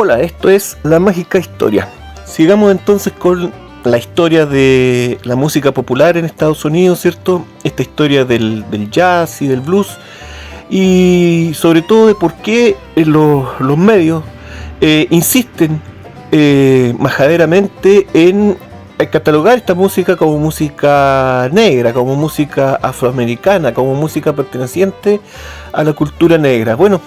Hola, esto es La Mágica Historia. Sigamos entonces con la historia de la música popular en Estados Unidos, ¿cierto? Esta historia del jazz y del blues, y sobre todo de por qué los medios insisten majaderamente en catalogar esta música como música negra, como música afroamericana, como música perteneciente a la cultura negra. Bueno,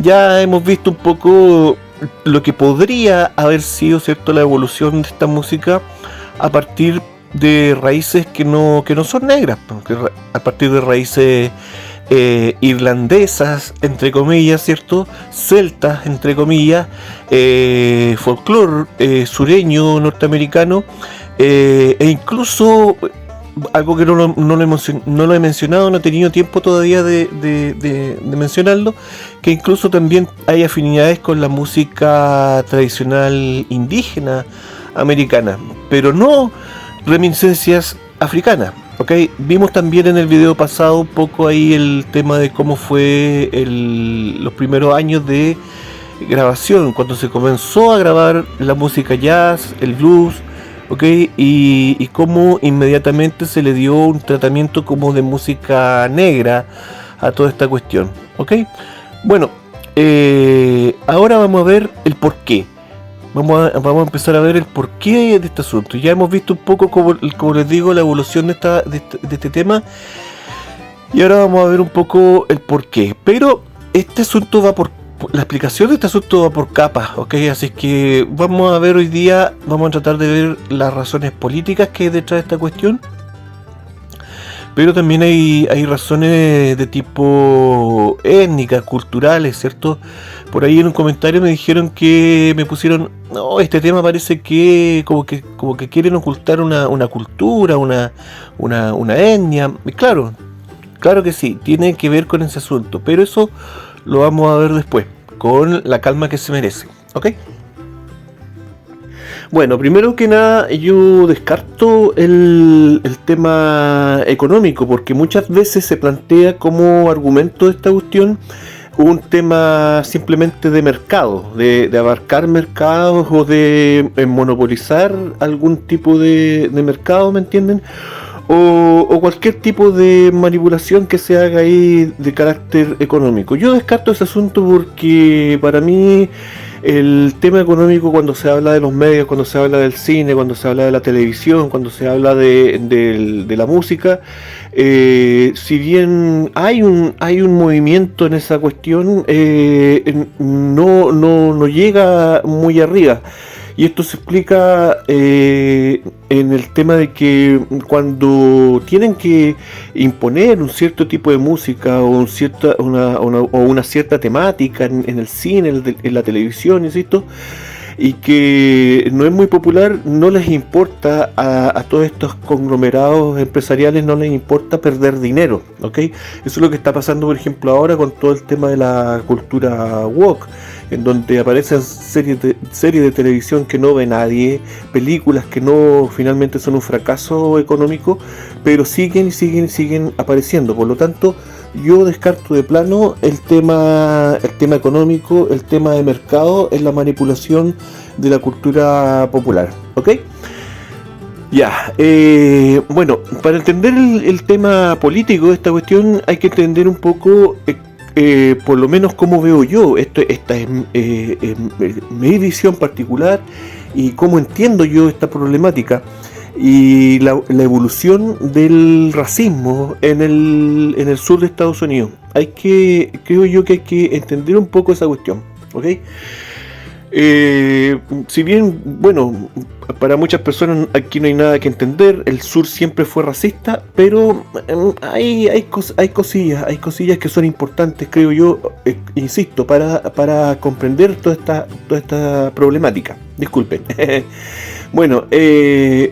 ya hemos visto un poco lo que podría haber sido, ¿cierto?, la evolución de esta música a partir de raíces que no son negras, a partir de raíces irlandesas, entre comillas, ¿cierto?, celtas, entre comillas, folclore sureño norteamericano, e incluso algo que no lo he mencionado, no he tenido tiempo todavía de mencionarlo, que incluso también hay afinidades con la música tradicional indígena americana, pero no reminiscencias africanas. Okay. Vimos también en el video pasado un poco ahí el tema de cómo fue los primeros años de grabación, cuando se comenzó a grabar la música jazz, el blues, okay, y cómo inmediatamente se le dio un tratamiento como de música negra a toda esta cuestión. Okay. Bueno, ahora vamos a ver el porqué. Vamos a empezar a ver el porqué de este asunto. Ya hemos visto un poco, como les digo, la evolución de este tema, y ahora vamos a ver un poco el porqué. Pero este asunto la explicación de este asunto va por capas, ¿ok? Así que vamos a ver hoy día, vamos a tratar de ver las razones políticas que hay detrás de esta cuestión, pero también hay razones de tipo étnicas, culturales, ¿cierto? Por ahí en un comentario me dijeron que me pusieron, no, este tema parece que como que quieren ocultar una cultura, una etnia. Y claro que sí, tiene que ver con ese asunto, pero eso lo vamos a ver después, con la calma que se merece, ¿ok? Bueno, primero que nada yo descarto el tema económico, porque muchas veces se plantea como argumento de esta cuestión un tema simplemente de mercado, de abarcar mercados o de monopolizar algún tipo de mercado, ¿me entienden? O cualquier tipo de manipulación que se haga ahí de carácter económico. Yo descarto ese asunto porque para mí el tema económico, cuando se habla de los medios, cuando se habla del cine, cuando se habla de la televisión, cuando se habla de la música, si bien hay un movimiento en esa cuestión, no llega muy arriba. Y esto se explica en el tema de que cuando tienen que imponer un cierto tipo de música o una cierta temática en el cine, en la televisión, insisto, y que no es muy popular, no les importa a todos estos conglomerados empresariales, no les importa perder dinero, ¿ok? Eso es lo que está pasando, por ejemplo, ahora con todo el tema de la cultura woke, en donde aparecen series de televisión que no ve nadie, películas que no finalmente son un fracaso económico, pero siguen apareciendo. Por lo tanto, yo descarto de plano el tema económico, el tema de mercado en la manipulación de la cultura popular, ¿ok? Ya, bueno, para entender el tema político de esta cuestión hay que entender un poco, por lo menos cómo veo yo, esta es mi visión particular y cómo entiendo yo esta problemática y la evolución del racismo en el sur de Estados Unidos. Creo yo que hay que entender un poco esa cuestión, ¿ok? Si bien, bueno, para muchas personas aquí no hay nada que entender, el sur siempre fue racista, pero hay cosillas que son importantes, creo yo, insisto, para comprender toda esta problemática. Disculpen. Bueno,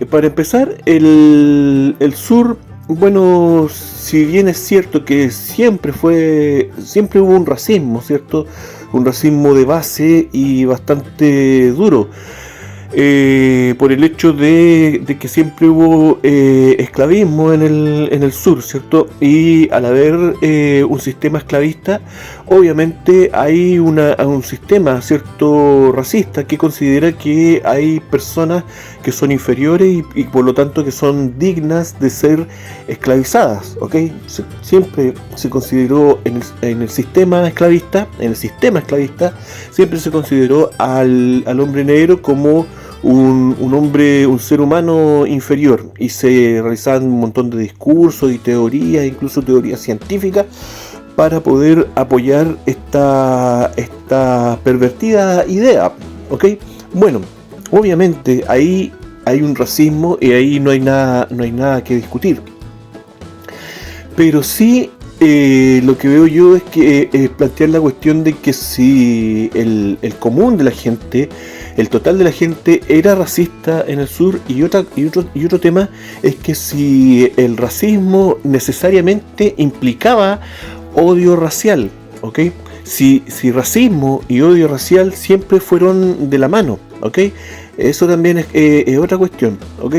para empezar, el sur, bueno, si bien es cierto que siempre hubo un racismo, ¿cierto? Un racismo de base y bastante duro, por el hecho de que siempre hubo esclavismo en el sur, ¿cierto? Y al haber un sistema esclavista, obviamente hay un sistema, cierto, racista, que considera que hay personas que son inferiores y por lo tanto que son dignas de ser esclavizadas, ¿ok? Siempre se consideró en el sistema esclavista, siempre se consideró al hombre negro como un hombre, un ser humano inferior, y se realizaban un montón de discursos y teorías, incluso teorías científicas, para poder apoyar esta pervertida idea, ¿ok? Bueno, obviamente ahí hay un racismo y ahí no hay nada que discutir. Pero sí, lo que veo yo es que plantear la cuestión de que si el común de la gente, el total de la gente era racista en el sur, y otro tema es que si el racismo necesariamente implicaba odio racial, ¿ok? Si racismo y odio racial siempre fueron de la mano, ¿ok? Eso también es otra cuestión, ¿ok?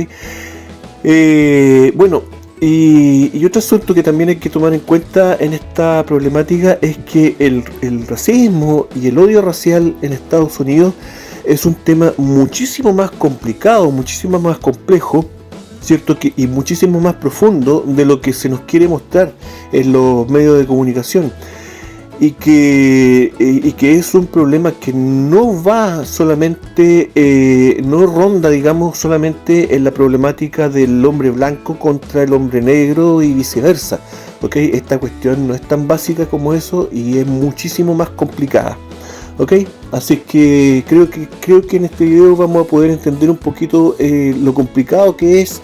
Bueno, y otro asunto que también hay que tomar en cuenta en esta problemática es que el racismo y el odio racial en Estados Unidos es un tema muchísimo más complicado, muchísimo más complejo, ¿cierto? Y muchísimo más profundo de lo que se nos quiere mostrar en los medios de comunicación, y que es un problema que no va solamente, no ronda, digamos, solamente en la problemática del hombre blanco contra el hombre negro y viceversa, ¿ok? Esta cuestión no es tan básica como eso y es muchísimo más complicada, ¿ok? Así que creo que en este video vamos a poder entender un poquito lo complicado que es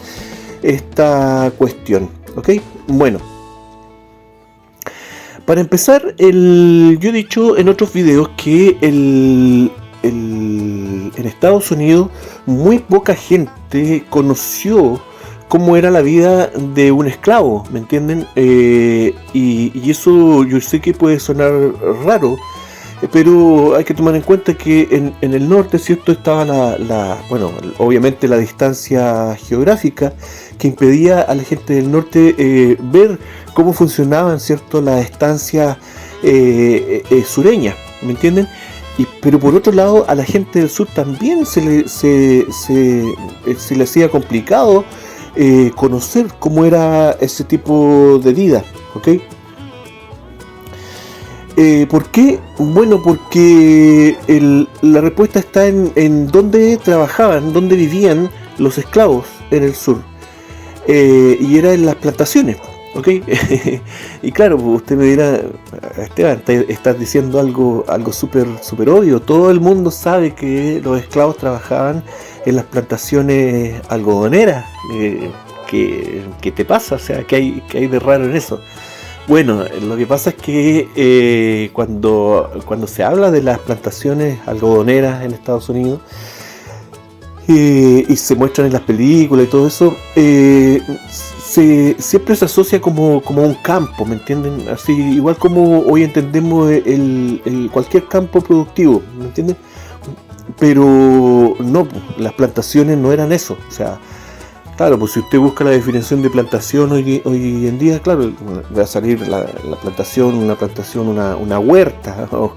esta cuestión, ¿ok? Bueno, para empezar, yo he dicho en otros videos que en Estados Unidos muy poca gente conoció cómo era la vida de un esclavo, ¿me entienden? Y eso yo sé que puede sonar raro, pero hay que tomar en cuenta que en el norte, ¿cierto?, estaba bueno, obviamente la distancia geográfica que impedía a la gente del norte ver cómo funcionaban, ¿cierto?, las estancias sureñas, ¿me entienden? Pero por otro lado, a la gente del sur también se le hacía complicado conocer cómo era ese tipo de vida, ¿ok? ¿Por qué? Bueno, porque la respuesta está en dónde trabajaban, dónde vivían los esclavos en el sur, y era en las plantaciones, ¿ok? Y claro, usted me dirá, Esteban, estás diciendo algo súper obvio. Todo el mundo sabe que los esclavos trabajaban en las plantaciones algodoneras. ¿Qué te pasa? O sea, ¿qué hay de raro en eso? Bueno, lo que pasa es que cuando se habla de las plantaciones algodoneras en Estados Unidos, y se muestran en las películas y todo eso, siempre se asocia como un campo, ¿me entienden? Así, igual como hoy entendemos cualquier campo productivo, ¿me entienden? Pero no, las plantaciones no eran eso. O sea, claro, pues si usted busca la definición de plantación hoy en día, claro, va a salir una huerta, o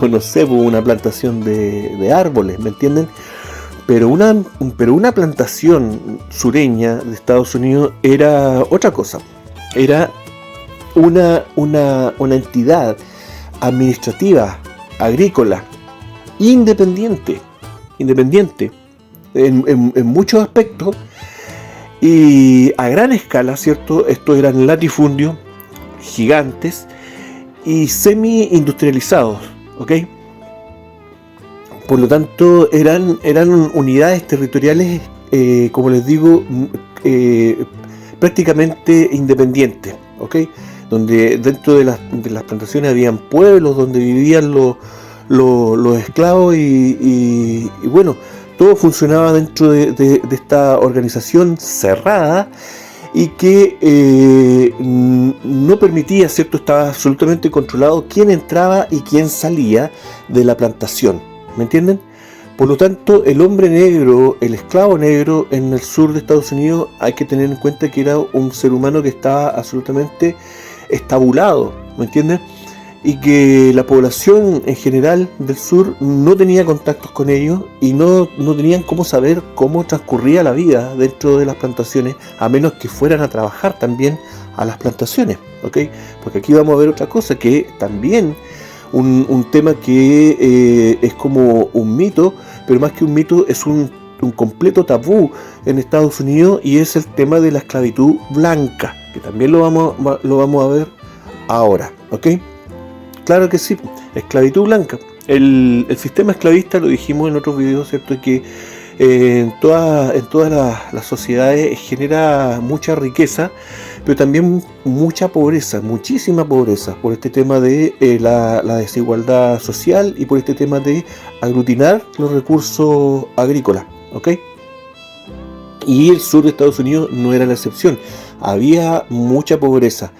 no sé, una plantación de árboles, ¿me entienden? Pero una plantación sureña de Estados Unidos era otra cosa. Era una entidad administrativa, agrícola, independiente en muchos aspectos, y a gran escala, ¿cierto? Estos eran latifundios gigantes y semi-industrializados, ¿ok? Por lo tanto, eran unidades territoriales, como les digo, prácticamente independientes, ¿ok? Donde dentro de las plantaciones habían pueblos donde vivían los esclavos, y bueno, todo funcionaba dentro de esta organización cerrada, y que no permitía, ¿cierto? Estaba absolutamente controlado quién entraba y quién salía de la plantación, ¿me entienden? Por lo tanto, el hombre negro, el esclavo negro en el sur de Estados Unidos, hay que tener en cuenta que era un ser humano que estaba absolutamente estabulado, ¿me entienden? y que la población en general del sur no tenía contactos con ellos y no tenían cómo saber cómo transcurría la vida dentro de las plantaciones, a menos que fueran a trabajar también a las plantaciones, ¿ok? Porque aquí vamos a ver otra cosa, que también un tema que es como un mito, pero más que un mito es un completo tabú en Estados Unidos, y es el tema de la esclavitud blanca, que también lo vamos a ver ahora, ¿ok? Claro que sí, esclavitud blanca. El sistema esclavista, lo dijimos en otros videos, ¿cierto? Que en todas las sociedades genera mucha riqueza, pero también mucha pobreza, muchísima pobreza, por este tema de la desigualdad social y por este tema de aglutinar los recursos agrícolas, ¿ok? Y el sur de Estados Unidos no era la excepción, había mucha pobreza.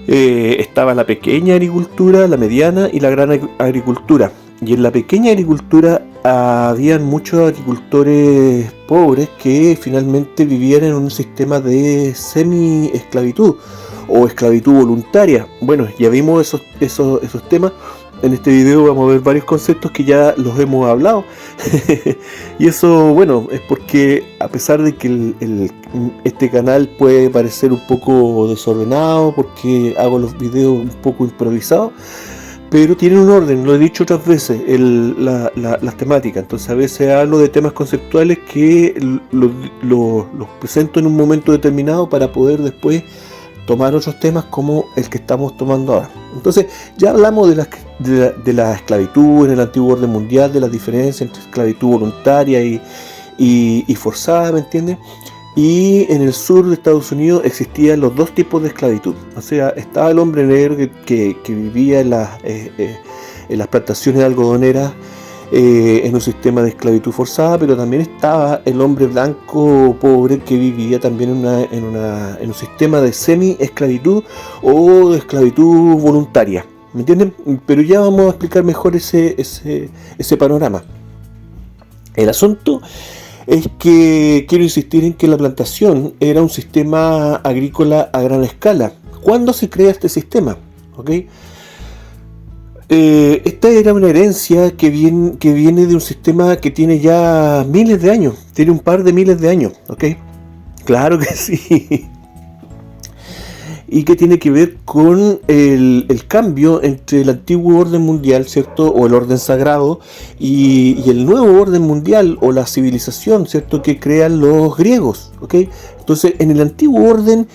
Estaba la pequeña agricultura, la mediana y la gran agricultura. Y en la pequeña agricultura habían muchos agricultores pobres que finalmente vivían en un sistema de semi-esclavitud o esclavitud voluntaria. Bueno, ya vimos esos temas. En este video vamos a ver varios conceptos que ya los hemos hablado. Y eso, bueno, es porque a pesar de que este canal puede parecer un poco desordenado, porque hago los videos un poco improvisados, pero tienen un orden, lo he dicho otras veces, las temáticas. Entonces a veces hablo de temas conceptuales que los presento en un momento determinado para poder después tomar otros temas como el que estamos tomando ahora. Entonces ya hablamos de la esclavitud en el antiguo orden mundial, de las diferencias entre esclavitud voluntaria y forzada, ¿me entiendes? Y en el sur de Estados Unidos existían los dos tipos de esclavitud. O sea, estaba el hombre negro que vivía en las plantaciones algodoneras en un sistema de esclavitud forzada, pero también estaba el hombre blanco pobre que vivía también en un sistema de semi-esclavitud o de esclavitud voluntaria. ¿Me entienden? Pero ya vamos a explicar mejor ese panorama. El asunto es que quiero insistir en que la plantación era un sistema agrícola a gran escala. ¿Cuándo se crea este sistema? ¿Ok? Esta era una herencia que viene de un sistema que tiene ya miles de años. Tiene un par de miles de años. ¿Ok? Claro que sí. Y que tiene que ver con el cambio entre el antiguo orden mundial, ¿cierto? O el orden sagrado y el nuevo orden mundial o la civilización, ¿cierto? Que crean los griegos, ¿ok? Entonces, en el antiguo orden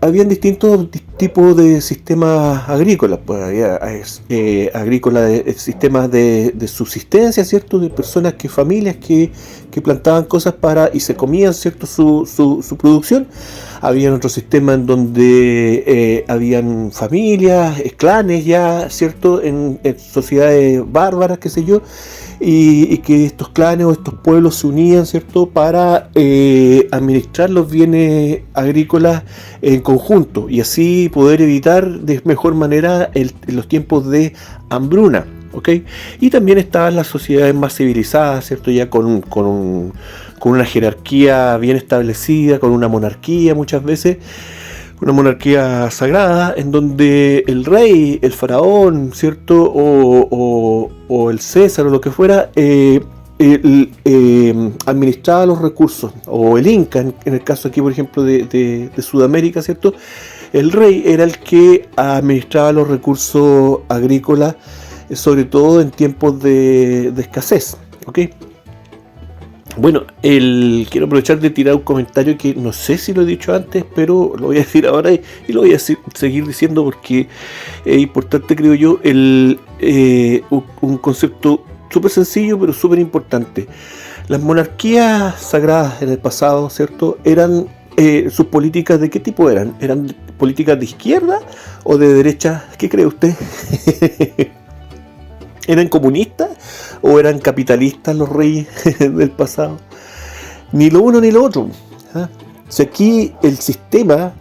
habían distintos tipos de sistemas agrícolas. Pues había sistemas de subsistencia, ¿cierto? De personas, familias que plantaban cosas y se comían, ¿cierto? Su producción. Había otro sistema en donde habían familias, clanes ya, ¿cierto? En sociedades bárbaras, qué sé yo. Y que estos clanes o estos pueblos se unían, ¿cierto?, para administrar los bienes agrícolas en conjunto y así poder evitar de mejor manera los tiempos de hambruna, ¿ok? Y también estaban las sociedades más civilizadas, ¿cierto?, ya con una jerarquía bien establecida, con una monarquía muchas veces, una monarquía sagrada, en donde el rey, el faraón, ¿cierto?, o el César o lo que fuera, administraba los recursos, o el Inca, en el caso aquí por ejemplo de Sudamérica, ¿cierto? El rey era el que administraba los recursos agrícolas, sobre todo en tiempos de escasez, ¿ok? Bueno, quiero aprovechar de tirar un comentario que no sé si lo he dicho antes, pero lo voy a decir ahora y lo voy a seguir diciendo porque es importante, creo yo, un concepto súper sencillo pero súper importante. Las monarquías sagradas en el pasado, ¿cierto?, eran sus políticas, ¿de qué tipo eran? ¿Eran políticas de izquierda o de derecha? ¿Qué cree usted? ¿Eran comunistas o eran capitalistas los reyes del pasado? Ni lo uno ni lo otro. Si aquí el sistema,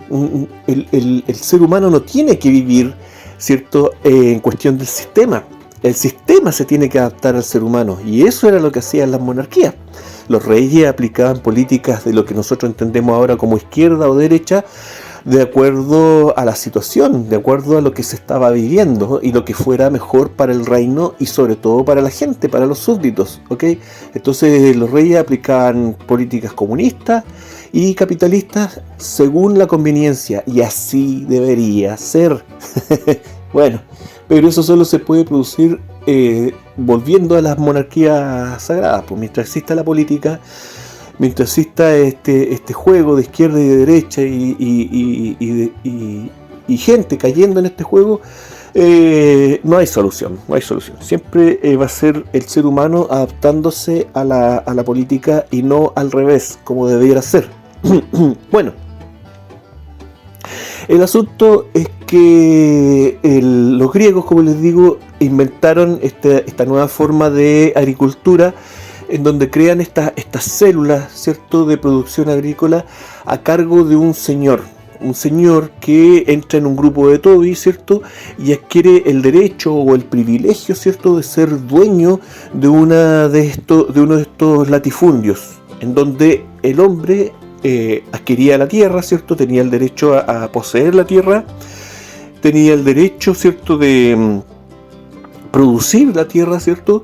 el ser humano no tiene que vivir, ¿cierto?, en cuestión del sistema. El sistema se tiene que adaptar al ser humano, y eso era lo que hacían las monarquías. Los reyes aplicaban políticas de lo que nosotros entendemos ahora como izquierda o derecha, de acuerdo a la situación, de acuerdo a lo que se estaba viviendo y lo que fuera mejor para el reino y sobre todo para la gente, para los súbditos, ¿ok? Entonces los reyes aplicaban políticas comunistas y capitalistas según la conveniencia, y así debería ser. Bueno, pero eso solo se puede producir volviendo a las monarquías sagradas, pues mientras exista la política, mientras exista este juego de izquierda y de derecha y gente cayendo en este juego, no hay solución. Siempre va a ser el ser humano adaptándose a la política y no al revés, como debiera ser. Bueno, el asunto es que los griegos, como les digo, inventaron esta nueva forma de agricultura en donde crean estas células, ¿cierto?, de producción agrícola a cargo de un señor que entra en un grupo de Toby, ¿cierto?, y adquiere el derecho o el privilegio, ¿cierto?, de ser dueño de uno de estos latifundios, en donde el hombre adquiría la tierra, ¿cierto?, tenía el derecho a poseer la tierra, tenía el derecho, ¿cierto?, de producir la tierra, ¿cierto?,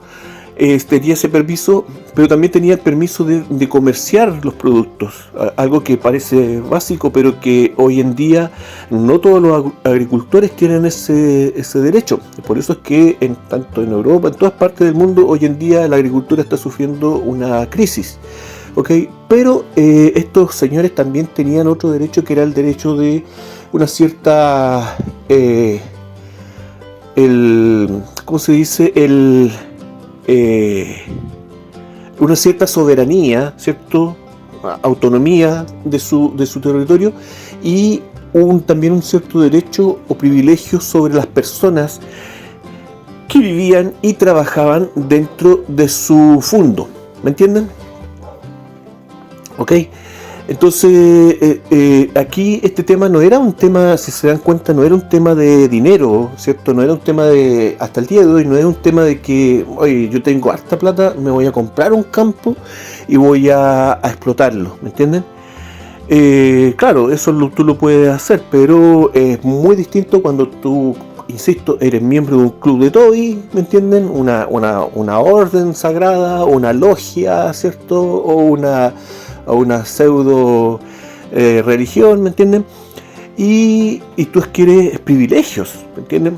tenía ese permiso, pero también tenía el permiso de comerciar los productos, algo que parece básico, pero que hoy en día no todos los agricultores tienen ese derecho. Por eso es que tanto en Europa, en todas partes del mundo, hoy en día la agricultura está sufriendo una crisis. ¿Okay? Pero estos señores también tenían otro derecho, que era el derecho de una cierta ¿cómo se dice? Una cierta soberanía, ¿cierto?, autonomía de su territorio, y también un cierto derecho o privilegio sobre las personas que vivían y trabajaban dentro de su fundo. ¿Me entienden? ¿Ok? Entonces, aquí este tema no era un tema, si se dan cuenta, no era un tema de dinero, ¿cierto? No era un tema de, hasta el día de hoy, no era un tema de que, oye, yo tengo harta plata, me voy a comprar un campo y voy a explotarlo, ¿me entienden? Claro, eso tú lo puedes hacer, pero es muy distinto cuando tú, insisto, eres miembro de un club de Toby, ¿me entienden? Una orden sagrada, una logia, ¿cierto? O una pseudo religión, ¿me entienden? Y tú adquieres privilegios, ¿me entienden?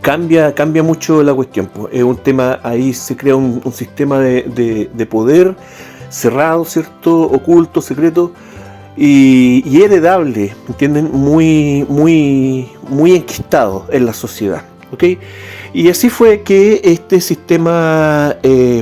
Cambia mucho la cuestión, pues. Es un tema, ahí se crea un sistema de poder cerrado, ¿cierto? Oculto, secreto y heredable, ¿me entienden? Muy enquistado en la sociedad, ¿ok? Y así fue que este sistema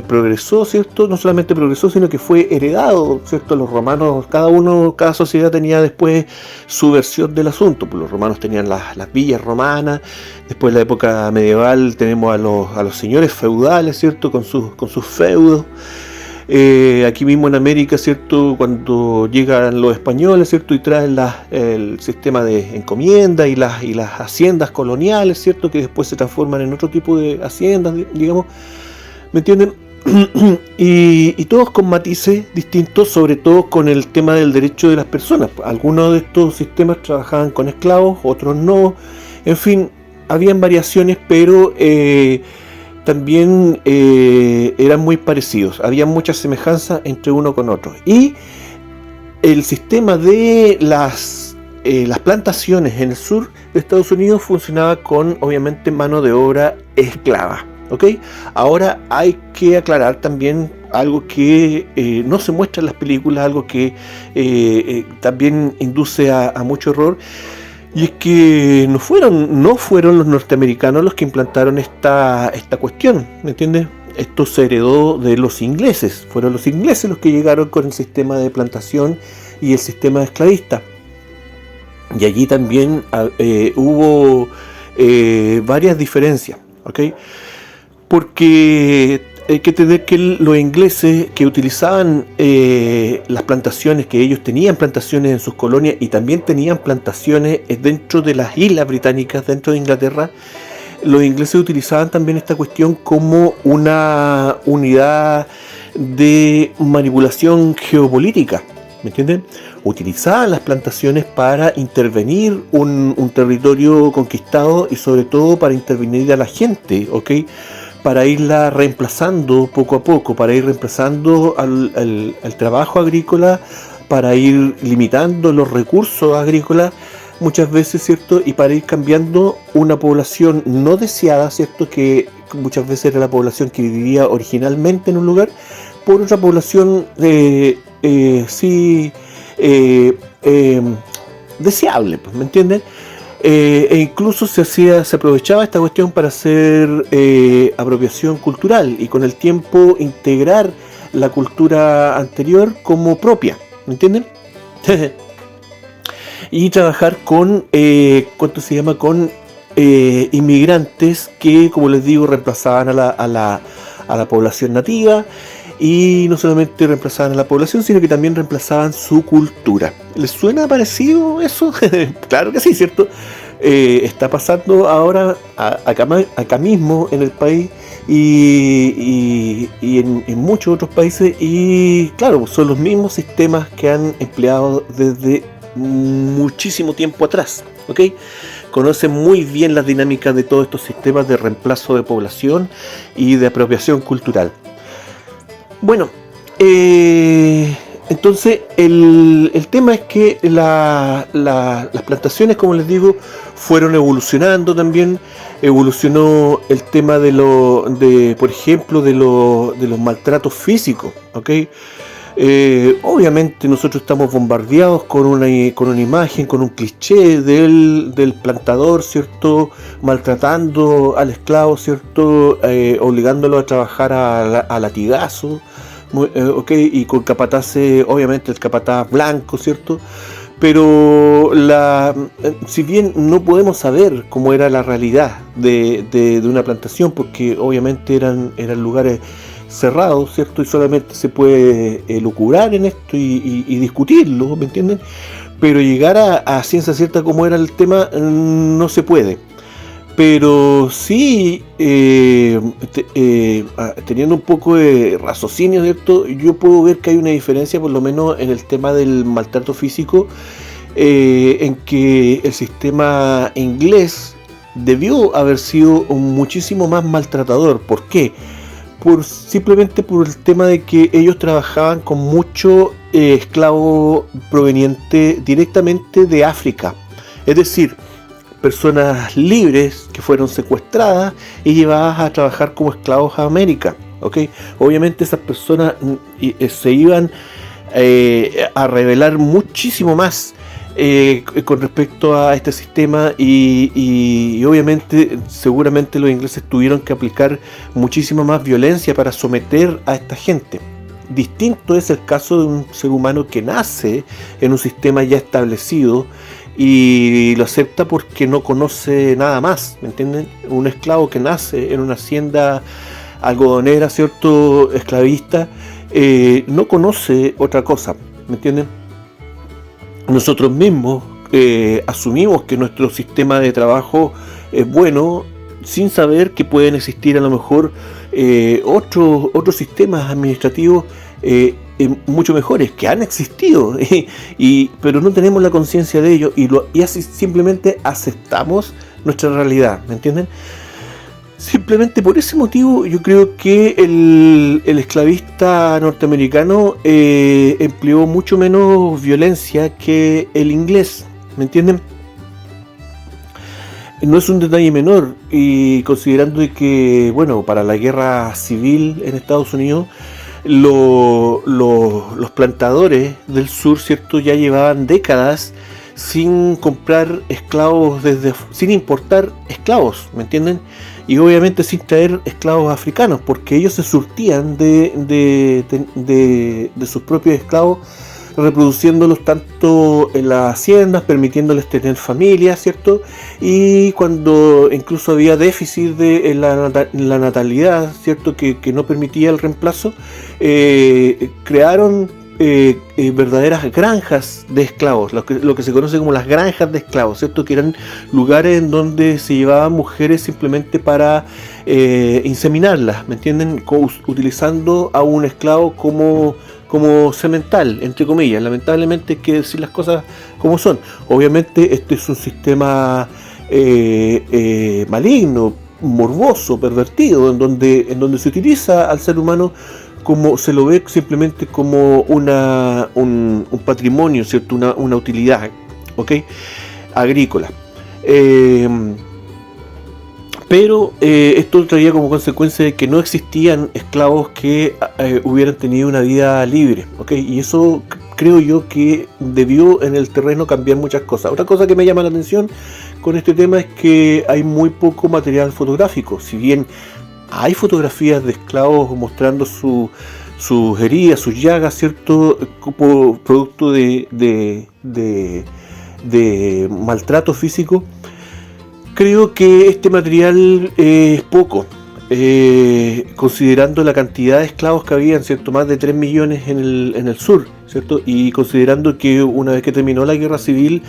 progresó, ¿cierto? No solamente progresó, sino que fue heredado, ¿cierto? Los romanos, cada sociedad tenía después su versión del asunto. Pues los romanos tenían las villas romanas, después en la época medieval tenemos a los señores feudales, ¿cierto? Con sus feudos. Aquí mismo en América, ¿cierto?, cuando llegan los españoles, ¿cierto?, y traen el sistema de encomienda y las haciendas coloniales, ¿cierto?, que después se transforman en otro tipo de haciendas, digamos, ¿me entienden? y todos con matices distintos, sobre todo con el tema del derecho de las personas. Algunos de estos sistemas trabajaban con esclavos, otros no, en fin, habían variaciones, pero también eran muy parecidos, había muchas semejanzas entre uno con otro. Y el sistema de las plantaciones en el sur de Estados Unidos funcionaba con, obviamente, mano de obra esclava, ¿ok? Ahora hay que aclarar también algo que no se muestra en las películas, algo que también induce a mucho error. Y es que no fueron los norteamericanos los que implantaron esta cuestión, ¿me entiendes? Esto se heredó de los ingleses, fueron los ingleses los que llegaron con el sistema de plantación y el sistema esclavista. Y allí también hubo varias diferencias, ¿ok? Porque hay que entender que los ingleses que utilizaban las plantaciones, que ellos tenían plantaciones en sus colonias y también tenían plantaciones dentro de las islas británicas, dentro de Inglaterra, los ingleses utilizaban también esta cuestión como una unidad de manipulación geopolítica, ¿me entienden? utilizaban las plantaciones para intervenir un territorio conquistado y sobre todo para intervenir a la gente, ¿ok? Para irla reemplazando poco a poco, para ir reemplazando al trabajo agrícola, para ir limitando los recursos agrícolas muchas veces, ¿cierto? Y para ir cambiando una población no deseada, ¿cierto? Que muchas veces era la población que vivía originalmente en un lugar, por otra población deseable, pues, ¿me entienden? E incluso se aprovechaba esta cuestión para hacer apropiación cultural y con el tiempo integrar la cultura anterior como propia, ¿me entienden? Y trabajar con con inmigrantes que, como les digo, reemplazaban a la población nativa, y no solamente reemplazaban a la población, sino que también reemplazaban su cultura. ¿Les suena parecido eso? Claro que sí, ¿cierto? Está pasando ahora acá mismo en el país y en muchos otros países, y claro, son los mismos sistemas que han empleado desde muchísimo tiempo atrás, ¿ok? Conocen muy bien las dinámicas de todos estos sistemas de reemplazo de población y de apropiación cultural. Bueno, entonces el tema es que las plantaciones, como les digo, fueron evolucionando también. Evolucionó el tema por ejemplo, de los maltratos físicos, ¿ok? Obviamente nosotros estamos bombardeados con una imagen, con un cliché del plantador, ¿cierto? Maltratando al esclavo, ¿cierto? Obligándolo a trabajar a latigazo, okay, y con capataces, obviamente el capataz blanco, ¿cierto? Pero si bien no podemos saber cómo era la realidad de una plantación, porque obviamente eran lugares cerrados, ¿cierto? Y solamente se puede elucubrar en esto y discutirlo, ¿me entienden? Pero llegar a ciencia cierta cómo era el tema no se puede. Pero sí, teniendo un poco de raciocinio, ¿cierto? Yo puedo ver que hay una diferencia, por lo menos en el tema del maltrato físico, en que el sistema inglés debió haber sido muchísimo más maltratador. ¿Por qué? Simplemente por el tema de que ellos trabajaban con mucho esclavo proveniente directamente de África. Es decir, personas libres que fueron secuestradas y llevadas a trabajar como esclavos a América, ¿ok? Obviamente esas personas se iban a rebelar muchísimo más con respecto a este sistema, y obviamente seguramente los ingleses tuvieron que aplicar muchísima más violencia para someter a esta gente. Distinto es el caso de un ser humano que nace en un sistema ya establecido y lo acepta porque no conoce nada más, ¿me entienden? Un esclavo que nace en una hacienda algodonera, ¿cierto?, esclavista, no conoce otra cosa, ¿me entienden? Nosotros mismos asumimos que nuestro sistema de trabajo es bueno, sin saber que pueden existir a lo mejor otros sistemas administrativos mucho mejores, que han existido, pero no tenemos la conciencia de ello, y así simplemente aceptamos nuestra realidad, ¿me entienden? Simplemente por ese motivo yo creo que el esclavista norteamericano empleó mucho menos violencia que el inglés, ¿me entienden? No es un detalle menor, y considerando que, bueno, para la guerra civil en Estados Unidos, los plantadores del sur, ¿cierto?, ya llevaban décadas sin comprar esclavos, sin importar esclavos, ¿me entienden? Y obviamente sin traer esclavos africanos, porque ellos se surtían de sus propios esclavos, reproduciéndolos tanto en las haciendas, permitiéndoles tener familias, ¿cierto? Y cuando incluso había déficit en la natalidad, ¿cierto?, que no permitía el reemplazo, crearon verdaderas granjas de esclavos, lo que se conoce como las granjas de esclavos, ¿cierto?, que eran lugares en donde se llevaban mujeres simplemente para inseminarlas, ¿me entienden?, utilizando a un esclavo como como semental, entre comillas. Lamentablemente hay que decir las cosas como son. Obviamente este es un sistema maligno, morboso, pervertido, en donde se utiliza al ser humano como se lo ve simplemente como un patrimonio, ¿cierto? Una utilidad, ¿ok? Agrícola. Pero esto traía como consecuencia de que no existían esclavos que hubieran tenido una vida libre, ¿ok? Y eso creo yo que debió en el terreno cambiar muchas cosas. Otra cosa que me llama la atención con este tema es que hay muy poco material fotográfico. Si bien hay fotografías de esclavos mostrando sus heridas, sus llagas, ¿cierto? Como producto de maltrato físico, creo que este material es poco, considerando la cantidad de esclavos que habían, ¿cierto? Más de 3 millones en el sur, ¿cierto? Y considerando que una vez que terminó la guerra civil,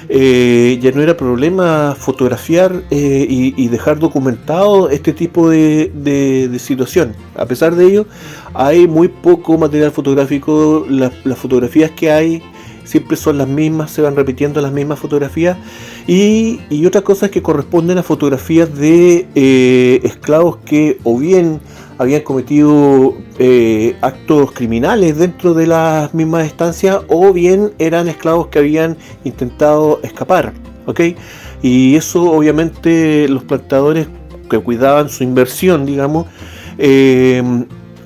ya no era problema fotografiar y dejar documentado este tipo de situación. A pesar de ello, hay muy poco material fotográfico. Las fotografías que hay siempre son las mismas, se van repitiendo las mismas fotografías, y otras cosas que corresponden a fotografías de esclavos que o bien habían cometido actos criminales dentro de las mismas estancias, o bien eran esclavos que habían intentado escapar, ¿ok? Y eso obviamente los plantadores que cuidaban su inversión, digamos,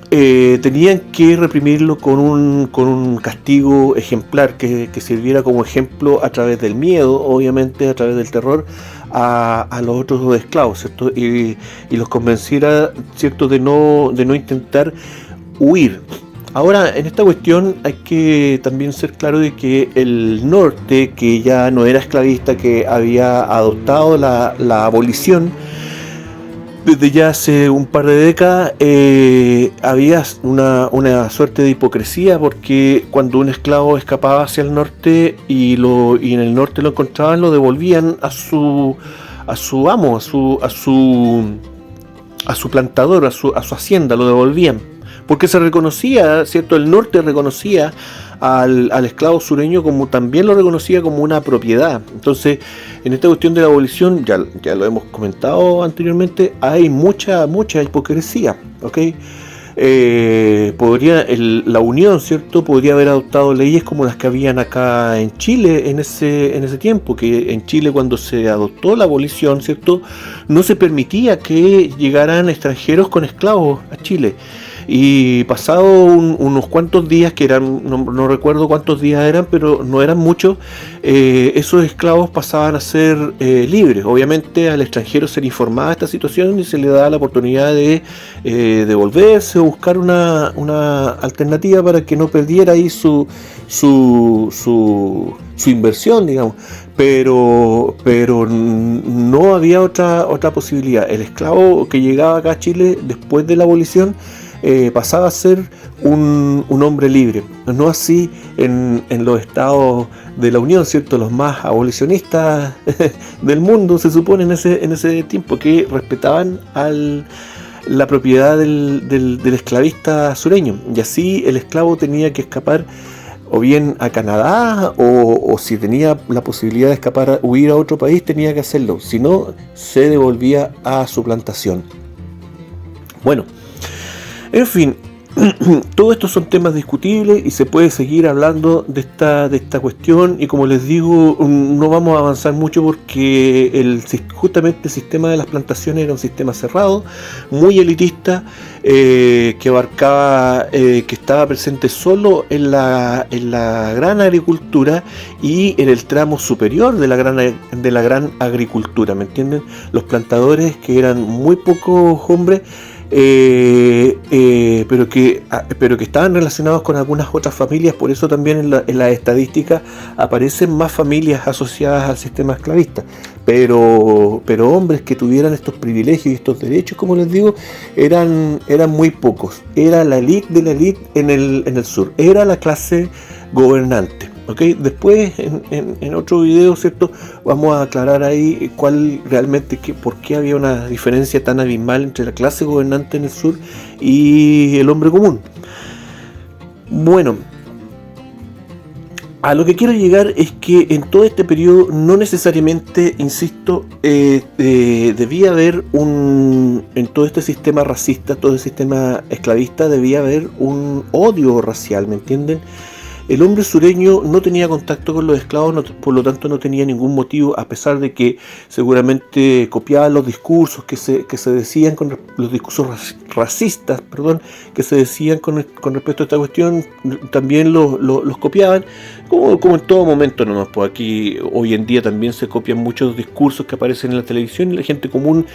tenían que reprimirlo con un castigo ejemplar que sirviera como ejemplo a través del miedo, obviamente a través del terror a los otros esclavos, ¿cierto? Y los convenciera, ¿cierto?, de no intentar huir. Ahora, en esta cuestión hay que también ser claro de que el norte, que ya no era esclavista, que había adoptado la abolición desde ya hace un par de décadas, había una suerte de hipocresía, porque cuando un esclavo escapaba hacia el norte y en el norte lo encontraban, lo devolvían a su amo, a su plantador, a su hacienda, lo devolvían, porque se reconocía, ¿cierto? El norte reconocía al esclavo sureño como también lo reconocía como una propiedad. Entonces, en esta cuestión de la abolición, ya lo hemos comentado anteriormente, hay mucha hipocresía, ¿ok? La Unión, ¿cierto?, podría haber adoptado leyes como las que habían acá en Chile en ese tiempo, que en Chile, cuando se adoptó la abolición, ¿cierto?, no se permitía que llegaran extranjeros con esclavos a Chile. Y pasado unos cuantos días, que eran, no recuerdo cuántos días eran, pero no eran muchos, esos esclavos pasaban a ser libres. Obviamente al extranjero se le informaba de esta situación y se le daba la oportunidad de devolverse o buscar una alternativa para que no perdiera ahí su inversión, digamos. Pero no había otra posibilidad. El esclavo que llegaba acá a Chile después de la abolición pasaba a ser un hombre libre. No así en los estados de la Unión, ¿cierto? Los más abolicionistas del mundo, se supone, en ese tiempo, que respetaban la propiedad del esclavista sureño. Y así el esclavo tenía que escapar o bien a Canadá, o si tenía la posibilidad de escapar, huir a otro país, tenía que hacerlo. Si no, se devolvía a su plantación. Bueno, en fin, todo esto son temas discutibles y se puede seguir hablando de esta cuestión, y como les digo, no vamos a avanzar mucho porque justamente el sistema de las plantaciones era un sistema cerrado, muy elitista, que abarcaba, que estaba presente solo en la gran agricultura y en el tramo superior de la gran agricultura, ¿me entienden? Los plantadores, que eran muy pocos hombres, pero que estaban relacionados con algunas otras familias. Por eso también en la estadística aparecen más familias asociadas al sistema esclavista, pero hombres que tuvieran estos privilegios y estos derechos, como les digo, eran muy pocos. Era la élite de la élite en el sur, era la clase gobernante. Okay. Después en otro video, ¿cierto?, vamos a aclarar ahí por qué había una diferencia tan abismal entre la clase gobernante en el sur y el hombre común. Bueno, a lo que quiero llegar es que en todo este periodo no necesariamente, insisto, debía haber en todo este sistema racista, todo el sistema esclavista, debía haber un odio racial, ¿me entienden? El hombre sureño no tenía contacto con los esclavos, por lo tanto no tenía ningún motivo, a pesar de que seguramente copiaba los discursos que se decían, los discursos racistas, perdón, que se decían con respecto a esta cuestión, también los copiaban, como en todo momento nomás. Pues aquí hoy en día también se copian muchos discursos que aparecen en la televisión y la gente común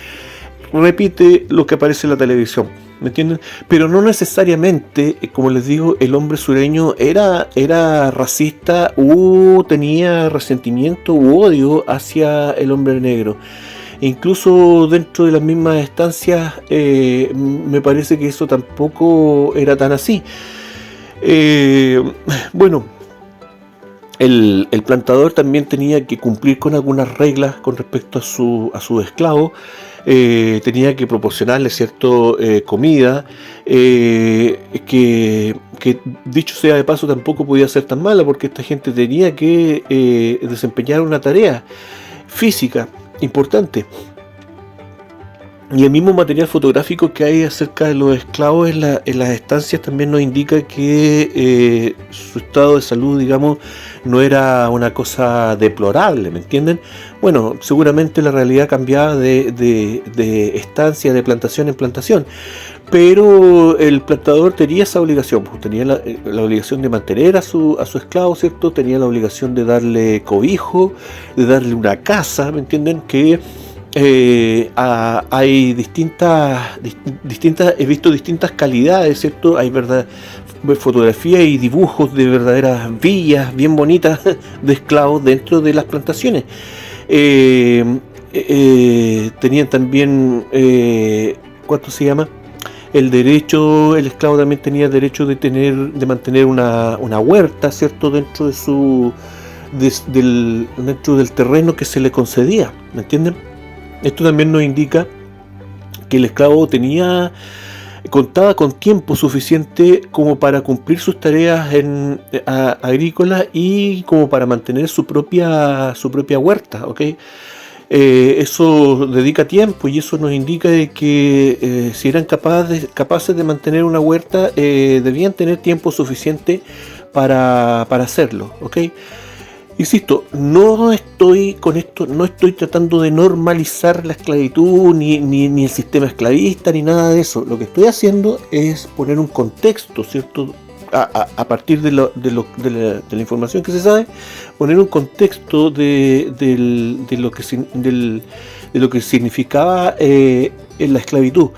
repite lo que aparece en la televisión, ¿me entienden? Pero no necesariamente, como les digo, el hombre sureño era racista o tenía resentimiento u odio hacia el hombre negro. E incluso dentro de las mismas estancias, me parece que eso tampoco era tan así. Bueno, el plantador también tenía que cumplir con algunas reglas con respecto a su esclavo. Tenía que proporcionarle cierto comida, que dicho sea de paso tampoco podía ser tan mala, porque esta gente tenía que desempeñar una tarea física importante. Y el mismo material fotográfico que hay acerca de los esclavos en las estancias también nos indica que su estado de salud, digamos, no era una cosa deplorable, ¿me entienden? Bueno, seguramente la realidad cambiaba de estancia, de plantación en plantación, pero el plantador tenía esa obligación, pues, tenía la obligación de mantener a su esclavo, ¿cierto? Tenía la obligación de darle cobijo, de darle una casa, ¿me entienden? Que hay distintas, he visto distintas calidades, ¿cierto? Hay fotografías y dibujos de verdaderas villas bien bonitas de esclavos dentro de las plantaciones. Tenían también, ¿cuánto se llama? El esclavo también tenía derecho de mantener una huerta, ¿cierto? Dentro dentro del terreno que se le concedía, ¿me entienden? Esto también nos indica que el esclavo contaba con tiempo suficiente como para cumplir sus tareas agrícolas y como para mantener su propia huerta, ¿ok? Eso dedica tiempo y eso nos indica de que si eran capaces de mantener una huerta, debían tener tiempo suficiente para hacerlo, ¿ok? Insisto, no estoy tratando de normalizar la esclavitud, ni el sistema esclavista, ni nada de eso. Lo que estoy haciendo es poner un contexto, ¿cierto? A partir de la información que se sabe, poner un contexto de lo que significaba en la esclavitud,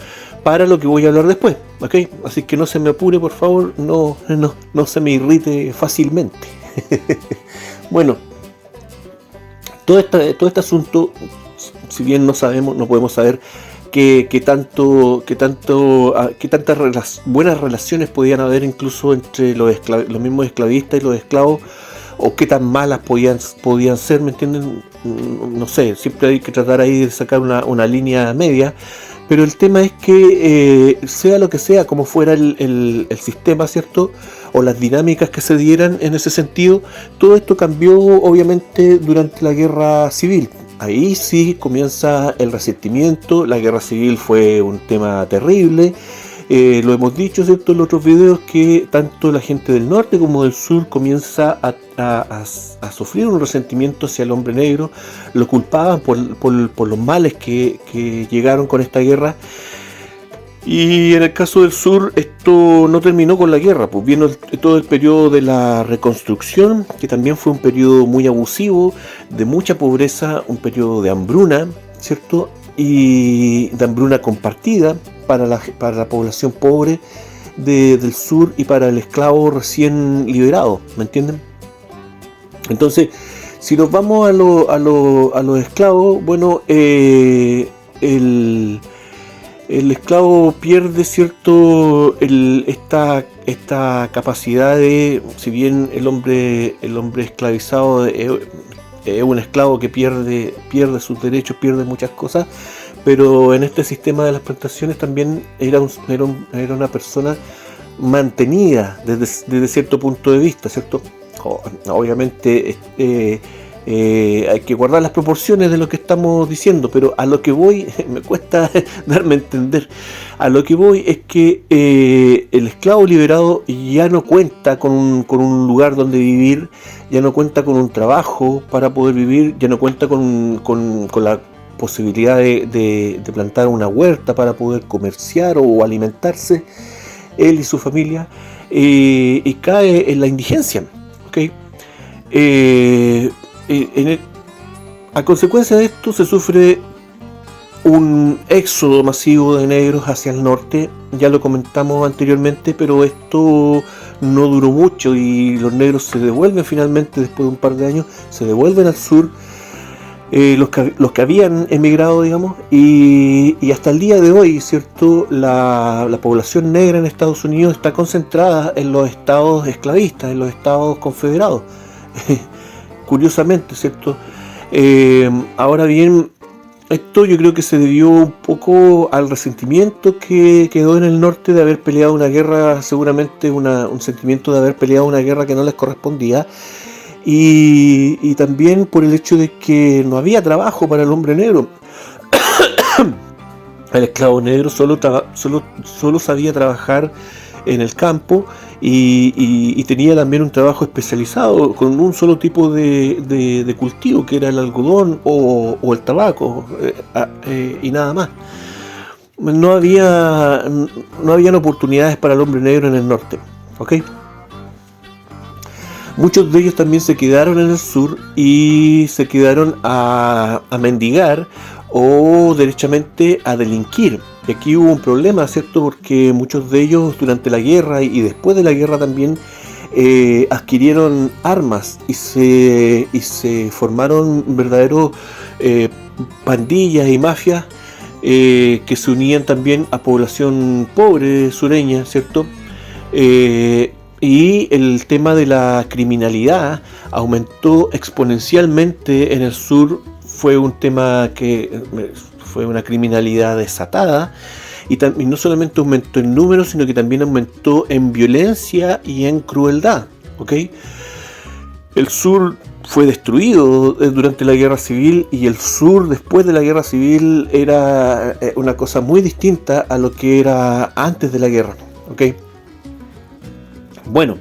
para lo que voy a hablar después, ¿ok? Así que no se me apure, por favor, no se me irrite fácilmente. Bueno, todo este asunto, si bien no podemos saber qué tantas buenas relaciones podían haber incluso entre los mismos esclavistas y los esclavos, o qué tan malas podían ser, ¿me entienden? No sé, siempre hay que tratar ahí de sacar una línea media. Pero el tema es que sea lo que sea, como fuera el sistema, ¿cierto? O las dinámicas que se dieran en ese sentido, todo esto cambió obviamente durante la guerra civil. Ahí sí comienza el resentimiento. La guerra civil fue un tema terrible. Lo hemos dicho, ¿cierto?, en los otros videos, que tanto la gente del norte como del sur comienza a sufrir un resentimiento hacia el hombre negro. Lo culpaban por los males que llegaron con esta guerra. Y en el caso del sur, esto no terminó con la guerra, pues vino todo el periodo de la reconstrucción, que también fue un periodo muy abusivo, de mucha pobreza, un periodo de hambruna, ¿cierto? Y de hambruna compartida para la población pobre del sur y para el esclavo recién liberado, ¿me entienden? Entonces, si nos vamos a los esclavos, bueno, el esclavo pierde, ¿cierto?, esta capacidad de, si bien el hombre esclavizado es un esclavo que pierde sus derechos, pierde muchas cosas, pero en este sistema de las plantaciones también era una persona mantenida desde cierto punto de vista, ¿cierto? Obviamente hay que guardar las proporciones de lo que estamos diciendo, pero a lo que voy, me cuesta darme a entender, a lo que voy es que el esclavo liberado ya no cuenta con un lugar donde vivir, ya no cuenta con un trabajo para poder vivir, ya no cuenta con la posibilidad de plantar una huerta para poder comerciar o alimentarse, él y su familia, y cae en la indigencia, ¿ok? A consecuencia de esto se sufre un éxodo masivo de negros hacia el norte, ya lo comentamos anteriormente, pero esto no duró mucho y los negros se devuelven finalmente, después de un par de años, se devuelven al sur, los que habían emigrado, digamos, y hasta el día de hoy, ¿cierto? La población negra en Estados Unidos está concentrada en los estados esclavistas, en los estados confederados. Curiosamente, ¿cierto? Ahora bien, esto yo creo que se debió un poco al resentimiento que quedó en el norte de haber peleado una guerra, seguramente un sentimiento de haber peleado una guerra que no les correspondía, y también por el hecho de que no había trabajo para el hombre negro. El esclavo negro solo sabía trabajar en el campo y tenía también un trabajo especializado con un solo tipo de cultivo, que era el algodón o el tabaco, y nada más. No habían oportunidades para el hombre negro en el norte, ¿ok? Muchos de ellos también se quedaron en el sur y se quedaron a mendigar o derechamente a delinquir. Y aquí hubo un problema, ¿cierto? Porque muchos de ellos durante la guerra y después de la guerra también adquirieron armas y se formaron verdaderos pandillas y mafias que se unían también a población pobre sureña, ¿cierto? Y el tema de la criminalidad aumentó exponencialmente en el sur. Fue un tema que fue una criminalidad desatada y no solamente aumentó en números, sino que también aumentó en violencia y en crueldad, ¿ok? El sur fue destruido durante la guerra civil y el sur después de la guerra civil era una cosa muy distinta a lo que era antes de la guerra, ¿ok? Bueno,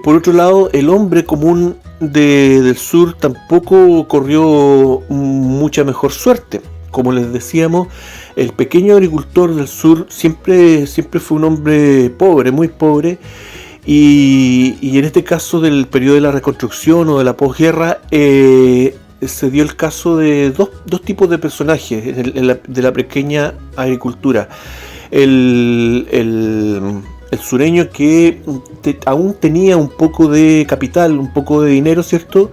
por otro lado, el hombre común del sur tampoco corrió mucha mejor suerte. Como les decíamos, el pequeño agricultor del sur siempre fue un hombre pobre, muy pobre, y en este caso del periodo de la reconstrucción o de la posguerra se dio el caso de dos tipos de personajes de la pequeña agricultura. El sureño que aún tenía un poco de capital, un poco de dinero, ¿cierto?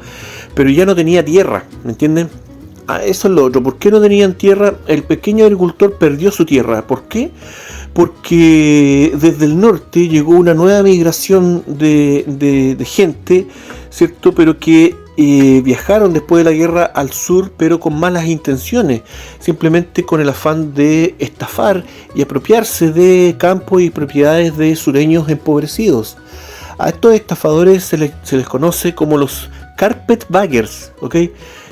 Pero ya no tenía tierra, ¿me entienden? Eso es lo otro. ¿Por qué no tenían tierra? El pequeño agricultor perdió su tierra. ¿Por qué? Porque desde el norte llegó una nueva migración de gente, ¿cierto? Pero que viajaron después de la guerra al sur, pero con malas intenciones, simplemente con el afán de estafar y apropiarse de campos y propiedades de sureños empobrecidos. A estos estafadores se les conoce como los carpetbaggers, ¿ok?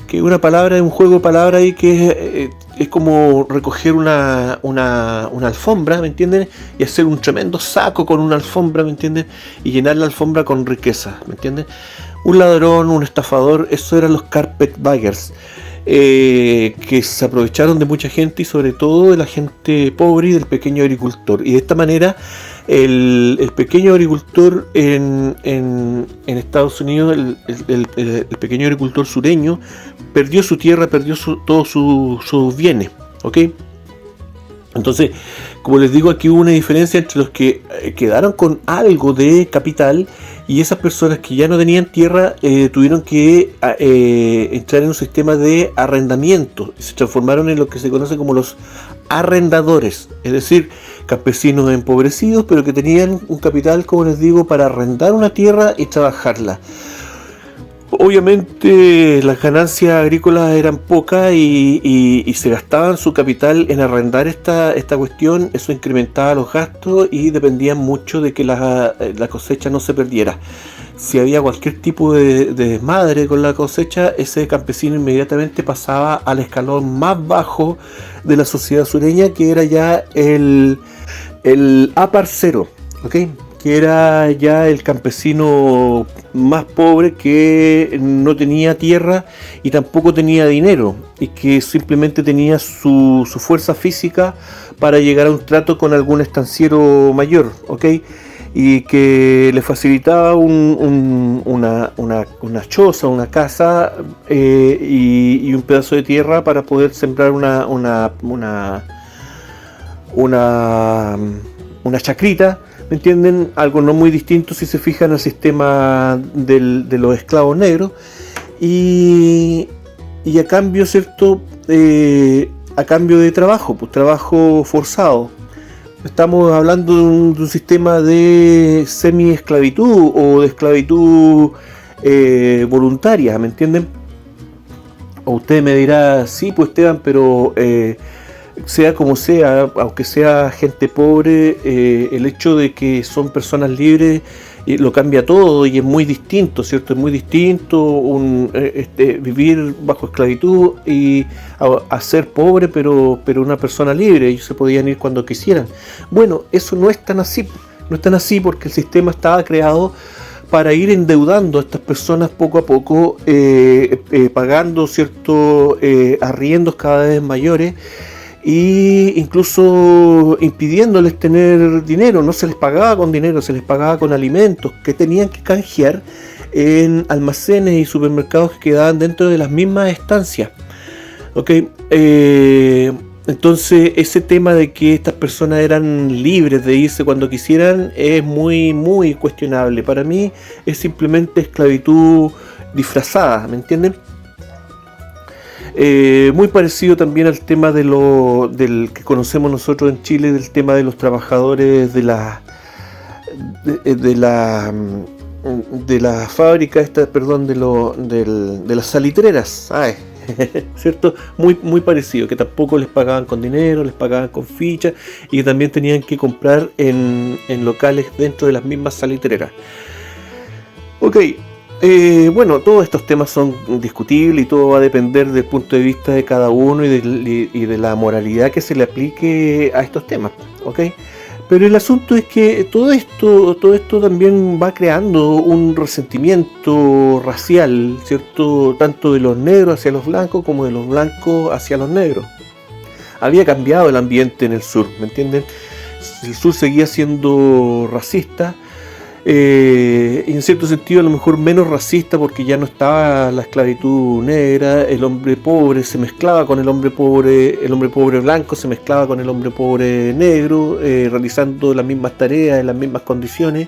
Que es una palabra, un juego de palabras ahí que es como recoger una alfombra, ¿me entienden? Y hacer un tremendo saco con una alfombra, ¿me entienden? Y llenar la alfombra con riqueza, ¿me entienden? Un ladrón, un estafador, eso eran los carpetbaggers, que se aprovecharon de mucha gente y sobre todo de la gente pobre y del pequeño agricultor. Y de esta manera el pequeño agricultor en Estados Unidos, el pequeño agricultor sureño, perdió su tierra, perdió todos sus bienes, ¿ok? Entonces, como les digo, aquí hubo una diferencia entre los que quedaron con algo de capital y esas personas que ya no tenían tierra tuvieron que entrar en un sistema de arrendamiento. Se transformaron en lo que se conoce como los arrendadores, es decir, campesinos empobrecidos pero que tenían un capital, como les digo, para arrendar una tierra y trabajarla. Obviamente las ganancias agrícolas eran pocas y se gastaban su capital en arrendar esta cuestión. Eso incrementaba los gastos y dependían mucho de que la cosecha no se perdiera. Si había cualquier tipo de desmadre con la cosecha, ese campesino inmediatamente pasaba al escalón más bajo de la sociedad sureña, que era ya el aparcero, ¿ok? Que era ya el campesino más pobre, que no tenía tierra y tampoco tenía dinero, y que simplemente tenía su fuerza física para llegar a un trato con algún estanciero mayor, ¿ok? Y que le facilitaba una choza, una casa, y un pedazo de tierra para poder sembrar una chacrita. ¿Me entienden? Algo no muy distinto si se fijan al sistema de los esclavos negros. Y a cambio, ¿cierto? A cambio de trabajo, pues trabajo forzado. Estamos hablando de un sistema de semi-esclavitud o de esclavitud voluntaria, ¿me entienden? O usted me dirá, sí, pues Esteban, pero sea como sea, aunque sea gente pobre, el hecho de que son personas libres lo cambia todo, y es muy distinto, ¿cierto? Es muy distinto vivir bajo esclavitud y a ser pobre, pero una persona libre. Ellos se podían ir cuando quisieran. Bueno, eso no es tan así. No es tan así porque el sistema estaba creado para ir endeudando a estas personas poco a poco, pagando ciertos arriendos cada vez mayores, y incluso impidiéndoles tener dinero. No se les pagaba con dinero, se les pagaba con alimentos que tenían que canjear en almacenes y supermercados que quedaban dentro de las mismas estancias. ¿Okay? Entonces ese tema de que estas personas eran libres de irse cuando quisieran es muy, muy cuestionable. Para mí es simplemente esclavitud disfrazada, ¿me entienden? Muy parecido también al tema del que conocemos nosotros en Chile, del tema de los trabajadores de la fábrica de las salitreras, ¿cierto? Muy parecido, que tampoco les pagaban con dinero, les pagaban con fichas, y que también tenían que comprar en locales dentro de las mismas salitreras. Ok. Bueno, todos estos temas son discutibles y todo va a depender del punto de vista de cada uno y de la moralidad que se le aplique a estos temas, ¿ok? Pero el asunto es que todo esto también va creando un resentimiento racial, ¿cierto? Tanto de los negros hacia los blancos como de los blancos hacia los negros. Había cambiado el ambiente en el sur, ¿me entienden? El sur seguía siendo racista. Y en cierto sentido a lo mejor menos racista, porque ya no estaba la esclavitud negra. El hombre pobre se mezclaba con el hombre pobre blanco se mezclaba con el hombre pobre negro, realizando las mismas tareas en las mismas condiciones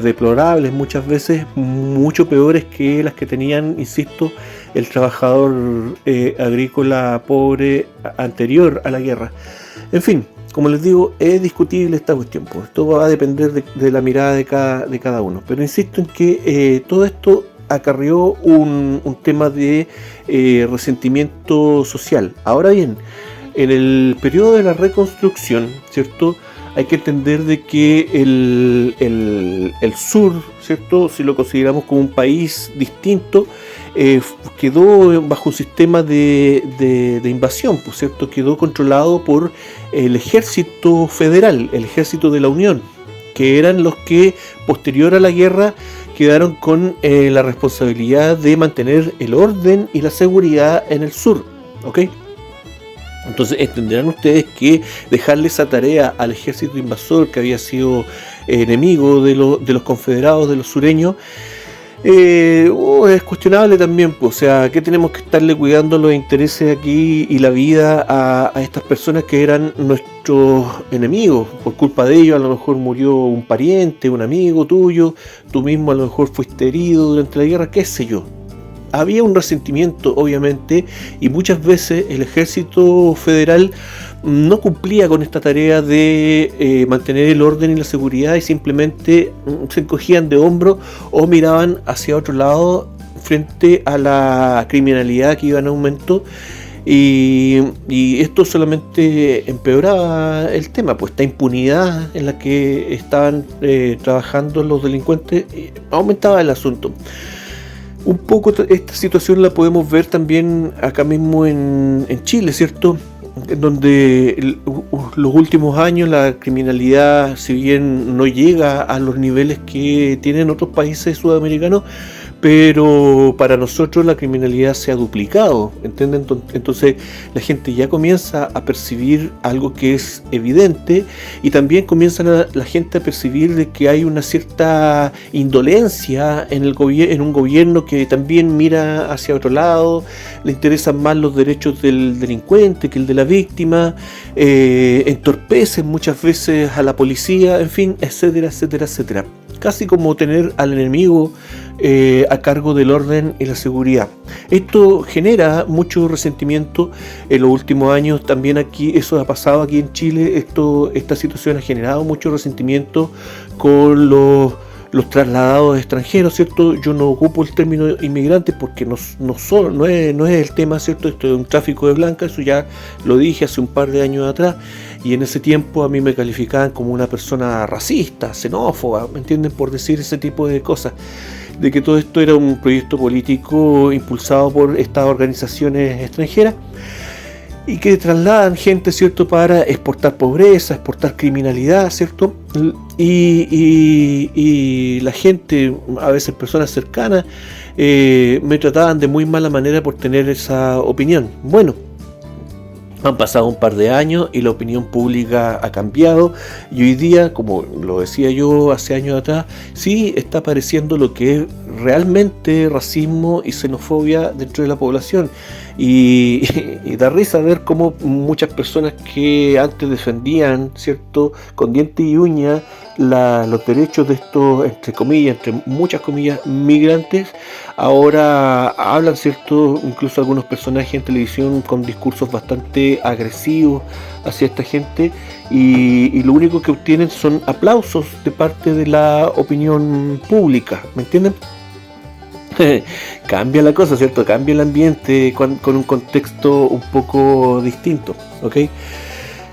deplorables, muchas veces mucho peores que las que tenían, insisto, el trabajador agrícola pobre anterior a la guerra. En fin, como les digo, es discutible esta cuestión, pues esto va a depender de la mirada de cada uno. Pero insisto en que todo esto acarreó un tema de resentimiento social. Ahora bien, en el periodo de la reconstrucción, ¿cierto? Hay que entender de que el sur, ¿cierto? Si lo consideramos como un país distinto, quedó bajo un sistema de invasión, pues, ¿cierto? Quedó controlado por el ejército federal, el ejército de la Unión, que eran los que posterior a la guerra quedaron con la responsabilidad de mantener el orden y la seguridad en el sur, ¿ok? Entonces entenderán ustedes que dejarle esa tarea al ejército invasor, que había sido enemigo de los confederados, de los sureños, es cuestionable también, pues. O sea, que tenemos que estarle cuidando los intereses aquí y la vida a estas personas que eran nuestros enemigos. Por culpa de ellos a lo mejor murió un pariente, un amigo tuyo, tú mismo a lo mejor fuiste herido durante la guerra, qué sé yo. Había un resentimiento, obviamente, y muchas veces el ejército federal no cumplía con esta tarea de mantener el orden y la seguridad, y simplemente se encogían de hombro o miraban hacia otro lado frente a la criminalidad que iba en aumento. Y esto solamente empeoraba el tema, pues esta impunidad en la que estaban trabajando los delincuentes aumentaba el asunto. Un poco esta situación la podemos ver también acá mismo en Chile, ¿cierto? En donde los últimos años la criminalidad, si bien no llega a los niveles que tienen otros países sudamericanos, pero para nosotros la criminalidad se ha duplicado, ¿entienden? Entonces la gente ya comienza a percibir algo que es evidente, y también comienza la gente a percibir de que hay una cierta indolencia en un gobierno que también mira hacia otro lado, le interesan más los derechos del delincuente que el de la víctima, entorpecen muchas veces a la policía, en fin, etcétera, etcétera, etcétera. Casi como tener al enemigo a cargo del orden y la seguridad. Esto genera mucho resentimiento en los últimos años. También aquí, eso ha pasado aquí en Chile, esta situación ha generado mucho resentimiento con los trasladados extranjeros, ¿cierto? Yo no ocupo el término inmigrantes porque no es el tema, ¿cierto? Esto es un tráfico de blancas, eso ya lo dije hace un par de años atrás, y en ese tiempo a mí me calificaban como una persona racista, xenófoba, ¿me entienden? Por decir ese tipo de cosas, de que todo esto era un proyecto político impulsado por estas organizaciones extranjeras y que trasladan gente, ¿cierto?, para exportar pobreza, exportar criminalidad, ¿cierto? Y la gente, a veces personas cercanas, me trataban de muy mala manera por tener esa opinión. Bueno, han pasado un par de años y la opinión pública ha cambiado, y hoy día, como lo decía yo hace años atrás, sí está apareciendo lo que es realmente racismo y xenofobia dentro de la población. Y da risa ver cómo muchas personas que antes defendían, ¿cierto?, con diente y uña los derechos de estos, entre comillas, entre muchas comillas, migrantes, ahora hablan, ¿cierto?, incluso algunos personajes en televisión con discursos bastante agresivos hacia esta gente, y lo único que obtienen son aplausos de parte de la opinión pública, ¿me entienden? Cambia la cosa, ¿cierto? Cambia el ambiente con un contexto un poco distinto, ¿ok?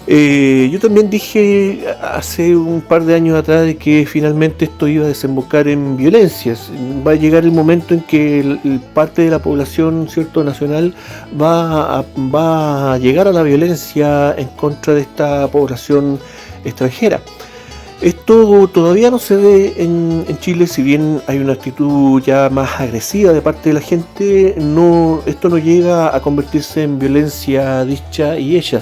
Yo también dije hace un par de años atrás de que finalmente esto iba a desembocar en violencias. Va a llegar el momento en que parte de la población, ¿cierto?, nacional va a llegar a la violencia en contra de esta población extranjera. Esto todavía no se ve en Chile, si bien hay una actitud ya más agresiva de parte de la gente, esto no llega a convertirse en violencia dicha y hecha.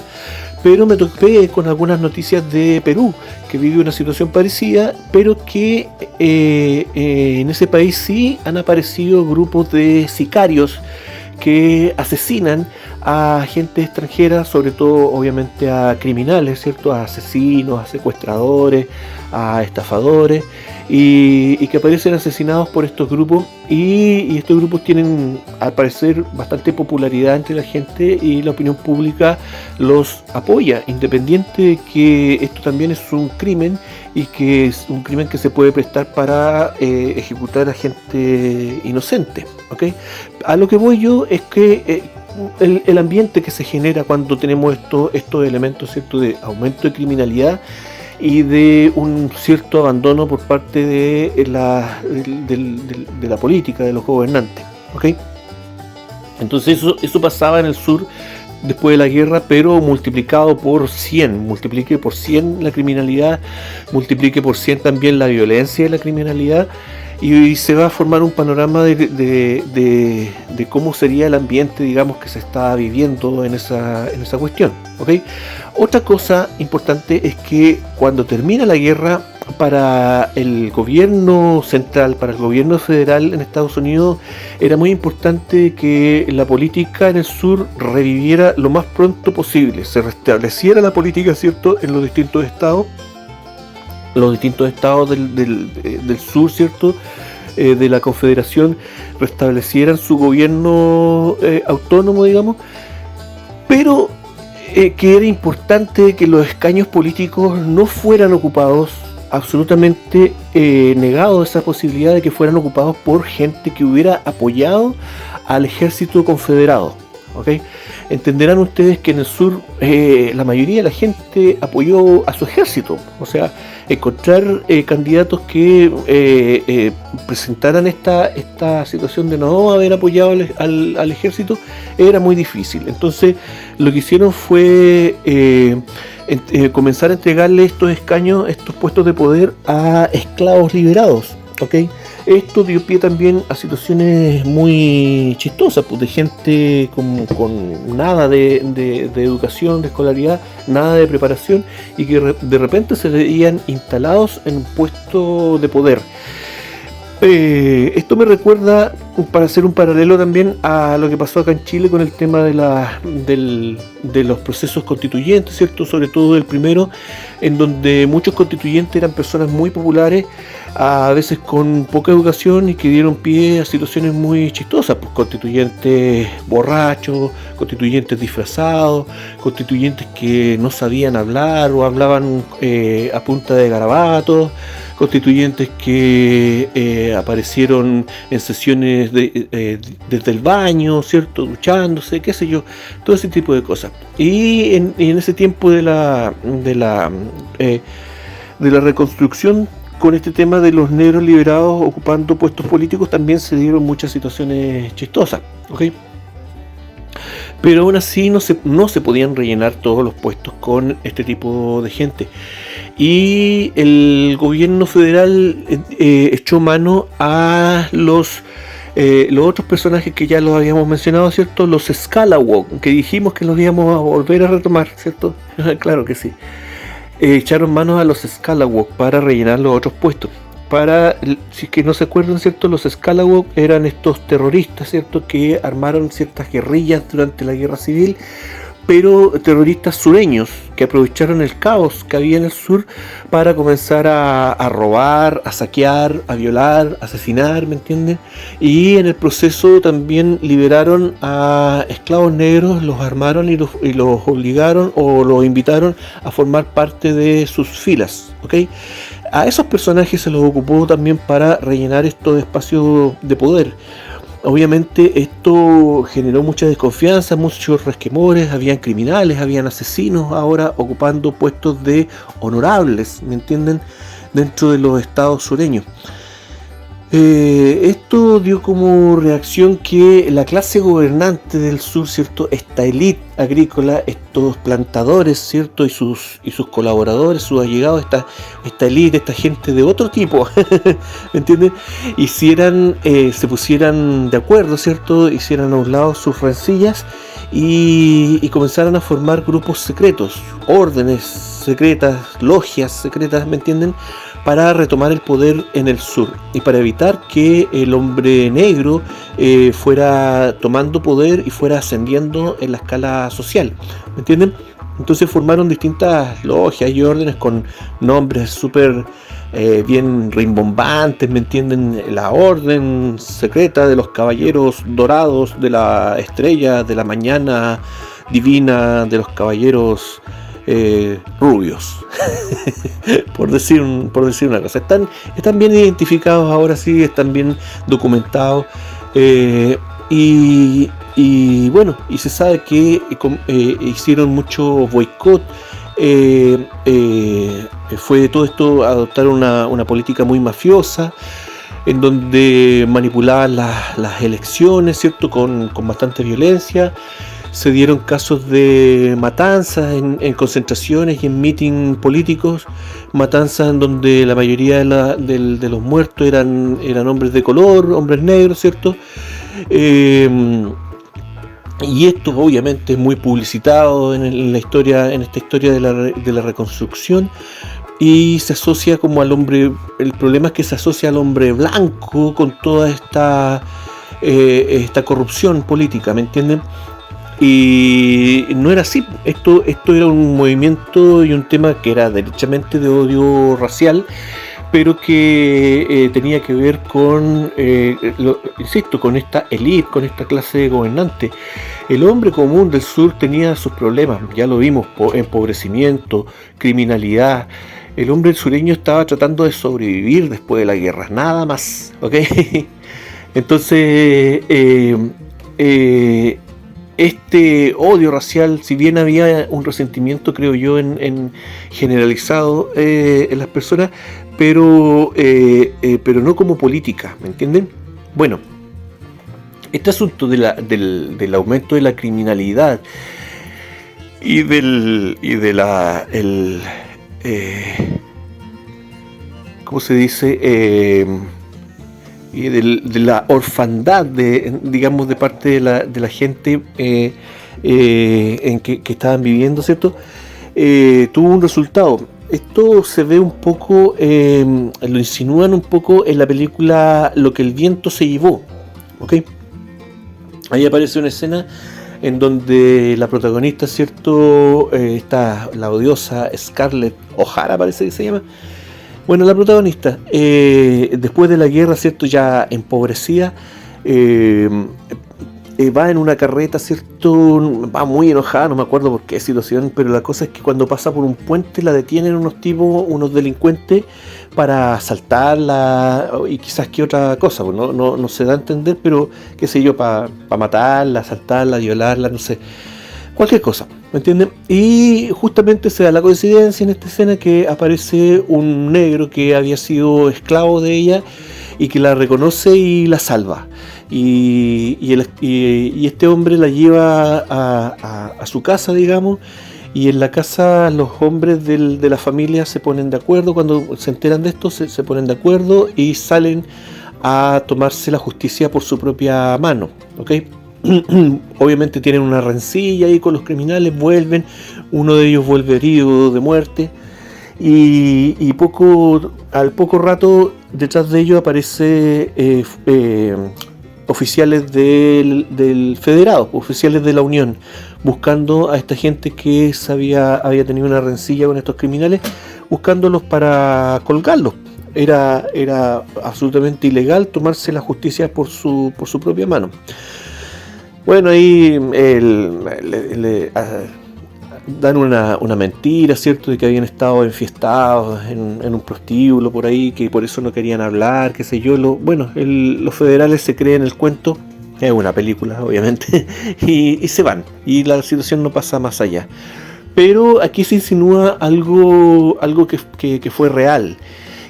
Pero me topé con algunas noticias de Perú, que vive una situación parecida, pero que en ese país sí han aparecido grupos de sicarios que asesinan a gente extranjera, sobre todo obviamente a criminales, ¿cierto?, a asesinos, a secuestradores, a estafadores, y que aparecen asesinados por estos grupos, y estos grupos tienen al parecer bastante popularidad entre la gente, y la opinión pública los apoya, independiente de que esto también es un crimen, y que es un crimen que se puede prestar para ejecutar a gente inocente, ¿ok? A lo que voy yo es que el ambiente que se genera cuando tenemos estos elementos, ¿cierto?, de aumento de criminalidad y de un cierto abandono por parte de la política, de los gobernantes, ¿ok? Entonces eso pasaba en el sur después de la guerra, pero multiplicado por 100, multiplique por 100 la criminalidad, multiplique por 100 también la violencia de la criminalidad, y se va a formar un panorama de cómo sería el ambiente, digamos, que se está viviendo en esa cuestión, ¿ok? Otra cosa importante es que cuando termina la guerra, para el gobierno central, para el gobierno federal en Estados Unidos, era muy importante que la política en el sur reviviera lo más pronto posible, se restableciera la política, ¿cierto?, en los distintos estados del sur, ¿cierto?, de la Confederación, restablecieran su gobierno autónomo, digamos, pero que era importante que los escaños políticos no fueran ocupados absolutamente negado esa posibilidad de que fueran ocupados por gente que hubiera apoyado al ejército confederado. ¿Okay? Entenderán ustedes que en el sur la mayoría de la gente apoyó a su ejército. O sea, encontrar candidatos que presentaran esta situación de no haber apoyado al ejército era muy difícil. Entonces lo que hicieron fue comenzar a entregarle estos escaños, estos puestos de poder a esclavos liberados. ¿Okay? Esto dio pie también a situaciones muy chistosas, pues, de gente con nada de educación, de escolaridad, nada de preparación, y que de repente se veían instalados en un puesto de poder. Esto me recuerda, para hacer un paralelo también, a lo que pasó acá en Chile con el tema de los procesos constituyentes, ¿cierto? Sobre todo el primero, en donde muchos constituyentes eran personas muy populares, a veces con poca educación, y que dieron pie a situaciones muy chistosas, pues constituyentes borrachos, constituyentes disfrazados, constituyentes que no sabían hablar o hablaban a punta de garabatos, constituyentes que aparecieron en sesiones desde el baño, ¿cierto? Duchándose, qué sé yo, todo ese tipo de cosas. Y en ese tiempo de la reconstrucción, con este tema de los negros liberados ocupando puestos políticos, también se dieron muchas situaciones chistosas, ¿ok? Pero aún así no se podían rellenar todos los puestos con este tipo de gente. Y el gobierno federal echó mano a los otros personajes que ya los habíamos mencionado, ¿cierto? Los Scalawag, que dijimos que los íbamos a volver a retomar, ¿cierto? Claro que sí. Echaron manos a los Scalawag para rellenar los otros puestos. Si es que no se acuerdan, ¿cierto? Los Scalawag eran estos terroristas, ¿cierto? Que armaron ciertas guerrillas durante la guerra civil, pero terroristas sureños que aprovecharon el caos que había en el sur para comenzar a robar, a saquear, a violar, a asesinar, ¿me entienden? Y en el proceso también liberaron a esclavos negros, los armaron y los obligaron o los invitaron a formar parte de sus filas, ¿ok? A esos personajes se los ocupó también para rellenar estos espacios de poder. Obviamente esto generó mucha desconfianza, muchos resquemores, habían criminales, habían asesinos ahora ocupando puestos de honorables, ¿me entienden?, dentro de los estados sureños. Esto dio como reacción que la clase gobernante del sur, ¿cierto?, esta élite agrícola, estos plantadores, ¿cierto?, y sus colaboradores, sus allegados, esta élite, esta gente de otro tipo, ¿me entienden?, se pusieran de acuerdo, ¿cierto?, hicieran a un lado sus rencillas y comenzaran a formar grupos secretos, órdenes secretas, logias secretas, ¿me entienden?, para retomar el poder en el sur y para evitar que el hombre negro fuera tomando poder y fuera ascendiendo en la escala social, ¿me entienden? Entonces formaron distintas logias y órdenes con nombres súper bien rimbombantes, ¿me entienden? La orden secreta de los caballeros dorados de la estrella de la mañana divina de los caballeros rubios, por decir una cosa. Están bien identificados ahora, sí, están bien documentados, y bueno, y se sabe que hicieron mucho boicot. Fue todo esto adoptar una política muy mafiosa, en donde manipulaban las elecciones, ¿cierto?, con bastante violencia. Se dieron casos de matanzas en concentraciones y en meetings políticos, matanzas en donde la mayoría de los muertos eran hombres de color, hombres negros, ¿cierto? Y esto obviamente es muy publicitado en esta historia de la reconstrucción, y se asocia como al hombre. El problema es que se asocia al hombre blanco con toda esta corrupción política, ¿me entienden? Y no era así. Esto era un movimiento y un tema que era derechamente de odio racial, pero que tenía que ver con, insisto, con esta élite, con esta clase gobernante. El hombre común del sur tenía sus problemas, ya lo vimos: empobrecimiento, criminalidad, el hombre sureño estaba tratando de sobrevivir después de la guerra, nada más, ¿ok? Entonces, este odio racial, si bien había un resentimiento, creo yo, en generalizado en las personas, pero no como política, ¿me entienden? Bueno, este asunto del aumento de la criminalidad y ¿cómo se dice? Y de la orfandad, digamos, de parte de la gente en que estaban viviendo, ¿cierto? Tuvo un resultado. Esto se ve un poco, lo insinúan un poco en la película Lo que el viento se llevó, ¿ok? Ahí aparece una escena en donde la protagonista, ¿cierto? Está la odiosa Scarlett O'Hara, parece que se llama. Bueno, la protagonista, después de la guerra, ¿cierto? Ya empobrecida, va en una carreta, ¿cierto? Va muy enojada, no me acuerdo por qué situación, pero la cosa es que cuando pasa por un puente la detienen unos delincuentes para asaltarla y quizás que otra cosa, pues no se da a entender, pero qué sé yo, para matarla, asaltarla, violarla, no sé, cualquier cosa, ¿me entienden? Y justamente se da la coincidencia en esta escena que aparece un negro que había sido esclavo de ella y que la reconoce y la salva. Y este hombre la lleva a su casa, digamos, y en la casa los hombres de la familia se ponen de acuerdo, cuando se enteran de esto se ponen de acuerdo y salen a tomarse la justicia por su propia mano, ¿ok? Obviamente tienen una rencilla ahí con los criminales, uno de ellos vuelve herido de muerte y al poco rato detrás de ellos aparece oficiales del federado, oficiales de la Unión, buscando a esta gente que había tenido una rencilla con estos criminales, buscándolos para colgarlos. Era absolutamente ilegal tomarse la justicia por su propia mano. Bueno, ahí dan una mentira, ¿cierto? De que habían estado enfiestados en un prostíbulo por ahí, que por eso no querían hablar, qué sé yo. Los federales se creen el cuento, es una película, obviamente, y se van. Y la situación no pasa más allá. Pero aquí se insinúa algo que fue real.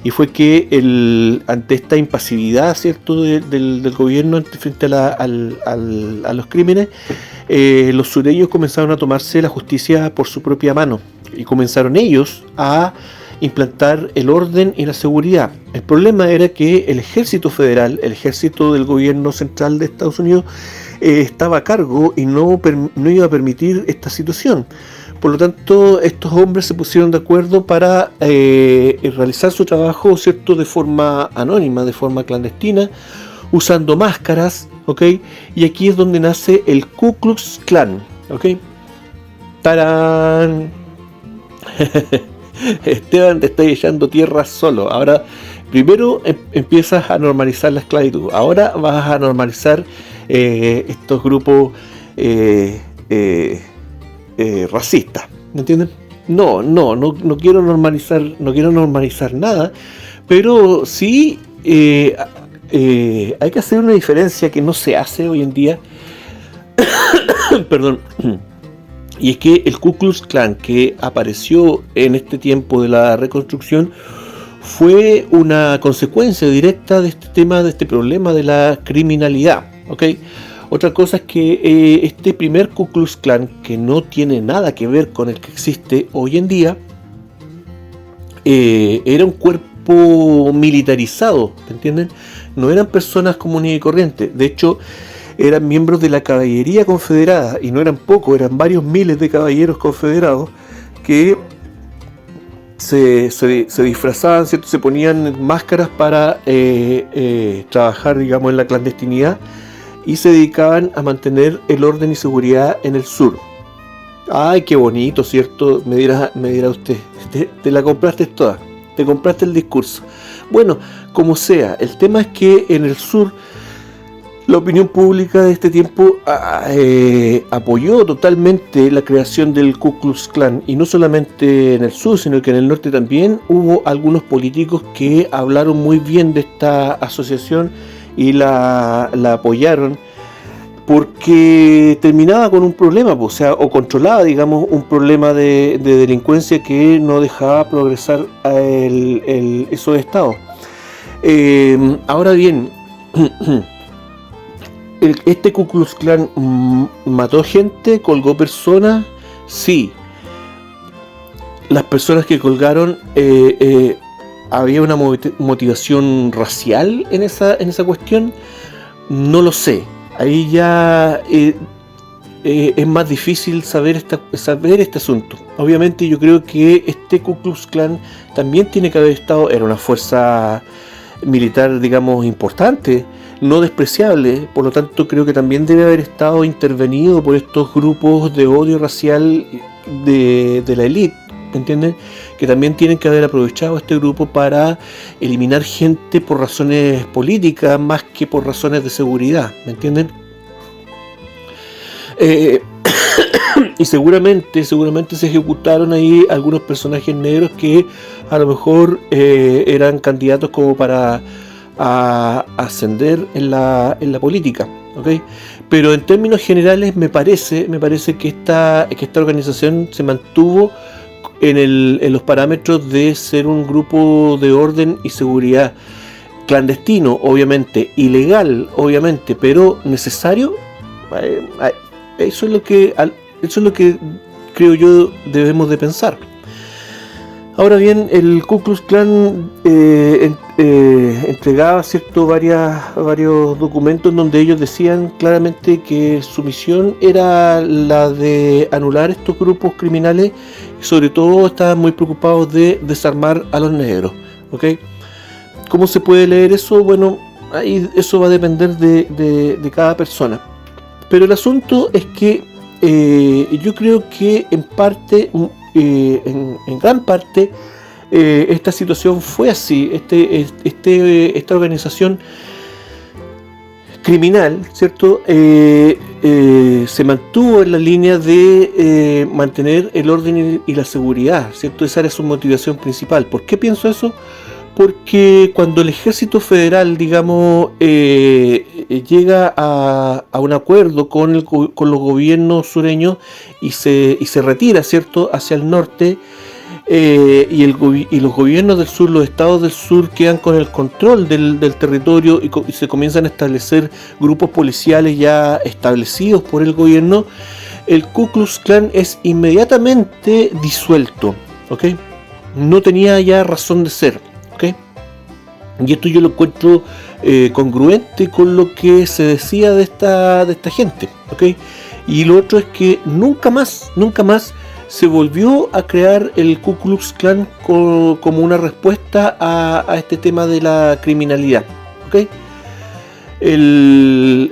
Y fue que ante esta impasividad, ¿cierto?, del gobierno frente a los crímenes, los sureños comenzaron a tomarse la justicia por su propia mano y comenzaron ellos a implantar el orden y la seguridad. El problema era que el ejército federal, el ejército del gobierno central de Estados Unidos, estaba a cargo y no iba a permitir esta situación. Por lo tanto, estos hombres se pusieron de acuerdo para realizar su trabajo, ¿cierto?, de forma anónima, de forma clandestina, usando máscaras, ¿ok? Y aquí es donde nace el Ku Klux Klan, ¿ok? ¡Tarán! Esteban, te está echando tierra solo. Ahora, primero empiezas a normalizar la esclavitud. Ahora vas a normalizar estos grupos racistas, ¿me entienden? No quiero normalizar nada, pero sí hay que hacer una diferencia que no se hace hoy en día. Perdón. Y es que el Ku Klux Klan, que apareció en este tiempo de la reconstrucción, fue una consecuencia directa de este tema, de este problema de la criminalidad, ¿ok? Otra cosa es que este primer Ku Klux Klan, que no tiene nada que ver con el que existe hoy en día, era un cuerpo militarizado, ¿me entienden? No eran personas comunes y corrientes. De hecho, eran miembros de la caballería confederada, y no eran pocos, eran varios miles de caballeros confederados que se disfrazaban, ¿cierto? Se ponían máscaras para trabajar, digamos, en la clandestinidad, y se dedicaban a mantener el orden y seguridad en el sur. Ay, qué bonito, ¿cierto? Me dirá usted, te la compraste toda, te compraste el discurso. Bueno, como sea, el tema es que en el sur La opinión pública de este tiempo apoyó totalmente la creación del Ku Klux Klan, y no solamente en el sur, sino que en el norte también hubo algunos políticos que hablaron muy bien de esta asociación y la apoyaron, porque terminaba con un problema, o sea, o controlaba, digamos, un problema de delincuencia que no dejaba progresar a esos estados. Ahora bien, este Ku Klux Klan mató gente, colgó personas, sí. Las personas que colgaron, ¿había una motivación racial en esa cuestión? No lo sé. Ahí ya es más difícil saber este asunto. Obviamente yo creo que este Ku Klux Klan también tiene que haber estado, era una fuerza militar, digamos, importante, no despreciable, por lo tanto creo que también debe haber estado intervenido por estos grupos de odio racial de la élite, ¿me entienden? Que también tienen que haber aprovechado este grupo para eliminar gente por razones políticas más que por razones de seguridad, ¿me entienden? Y seguramente se ejecutaron ahí algunos personajes negros que a lo mejor eran candidatos como para ascender en la política, ¿okay? Pero en términos generales me parece que esta organización se mantuvo en los parámetros de ser un grupo de orden y seguridad clandestino, obviamente, ilegal, obviamente, pero necesario. Eso es lo que creo yo debemos de pensar. Ahora bien, el Ku Klux Klan entregaba varios documentos donde ellos decían claramente que su misión era la de anular estos grupos criminales, y sobre todo estaban muy preocupados de desarmar a los negros, ¿okay? ¿Cómo se puede leer eso? Bueno, ahí eso va a depender de cada persona. Pero el asunto es que yo creo que en parte, en gran parte, esta situación fue así. Esta organización criminal, ¿cierto? Se mantuvo en la línea de mantener el orden y la seguridad, ¿cierto? Esa era su motivación principal. ¿Por qué pienso eso? Porque cuando el ejército federal, digamos, llega a un acuerdo con los gobiernos sureños y se retira, ¿cierto?, hacia el norte, y los gobiernos del sur, los estados del sur, quedan con el control del territorio y se comienzan a establecer grupos policiales ya establecidos por el gobierno, el Ku Klux Klan es inmediatamente disuelto, ¿ok? No tenía ya razón de ser, ¿ok? Y esto yo lo encuentro congruente con lo que se decía de esta gente, ¿ok? Y lo otro es que nunca más se volvió a crear el Ku Klux Klan como una respuesta a este tema de la criminalidad, ¿ok? El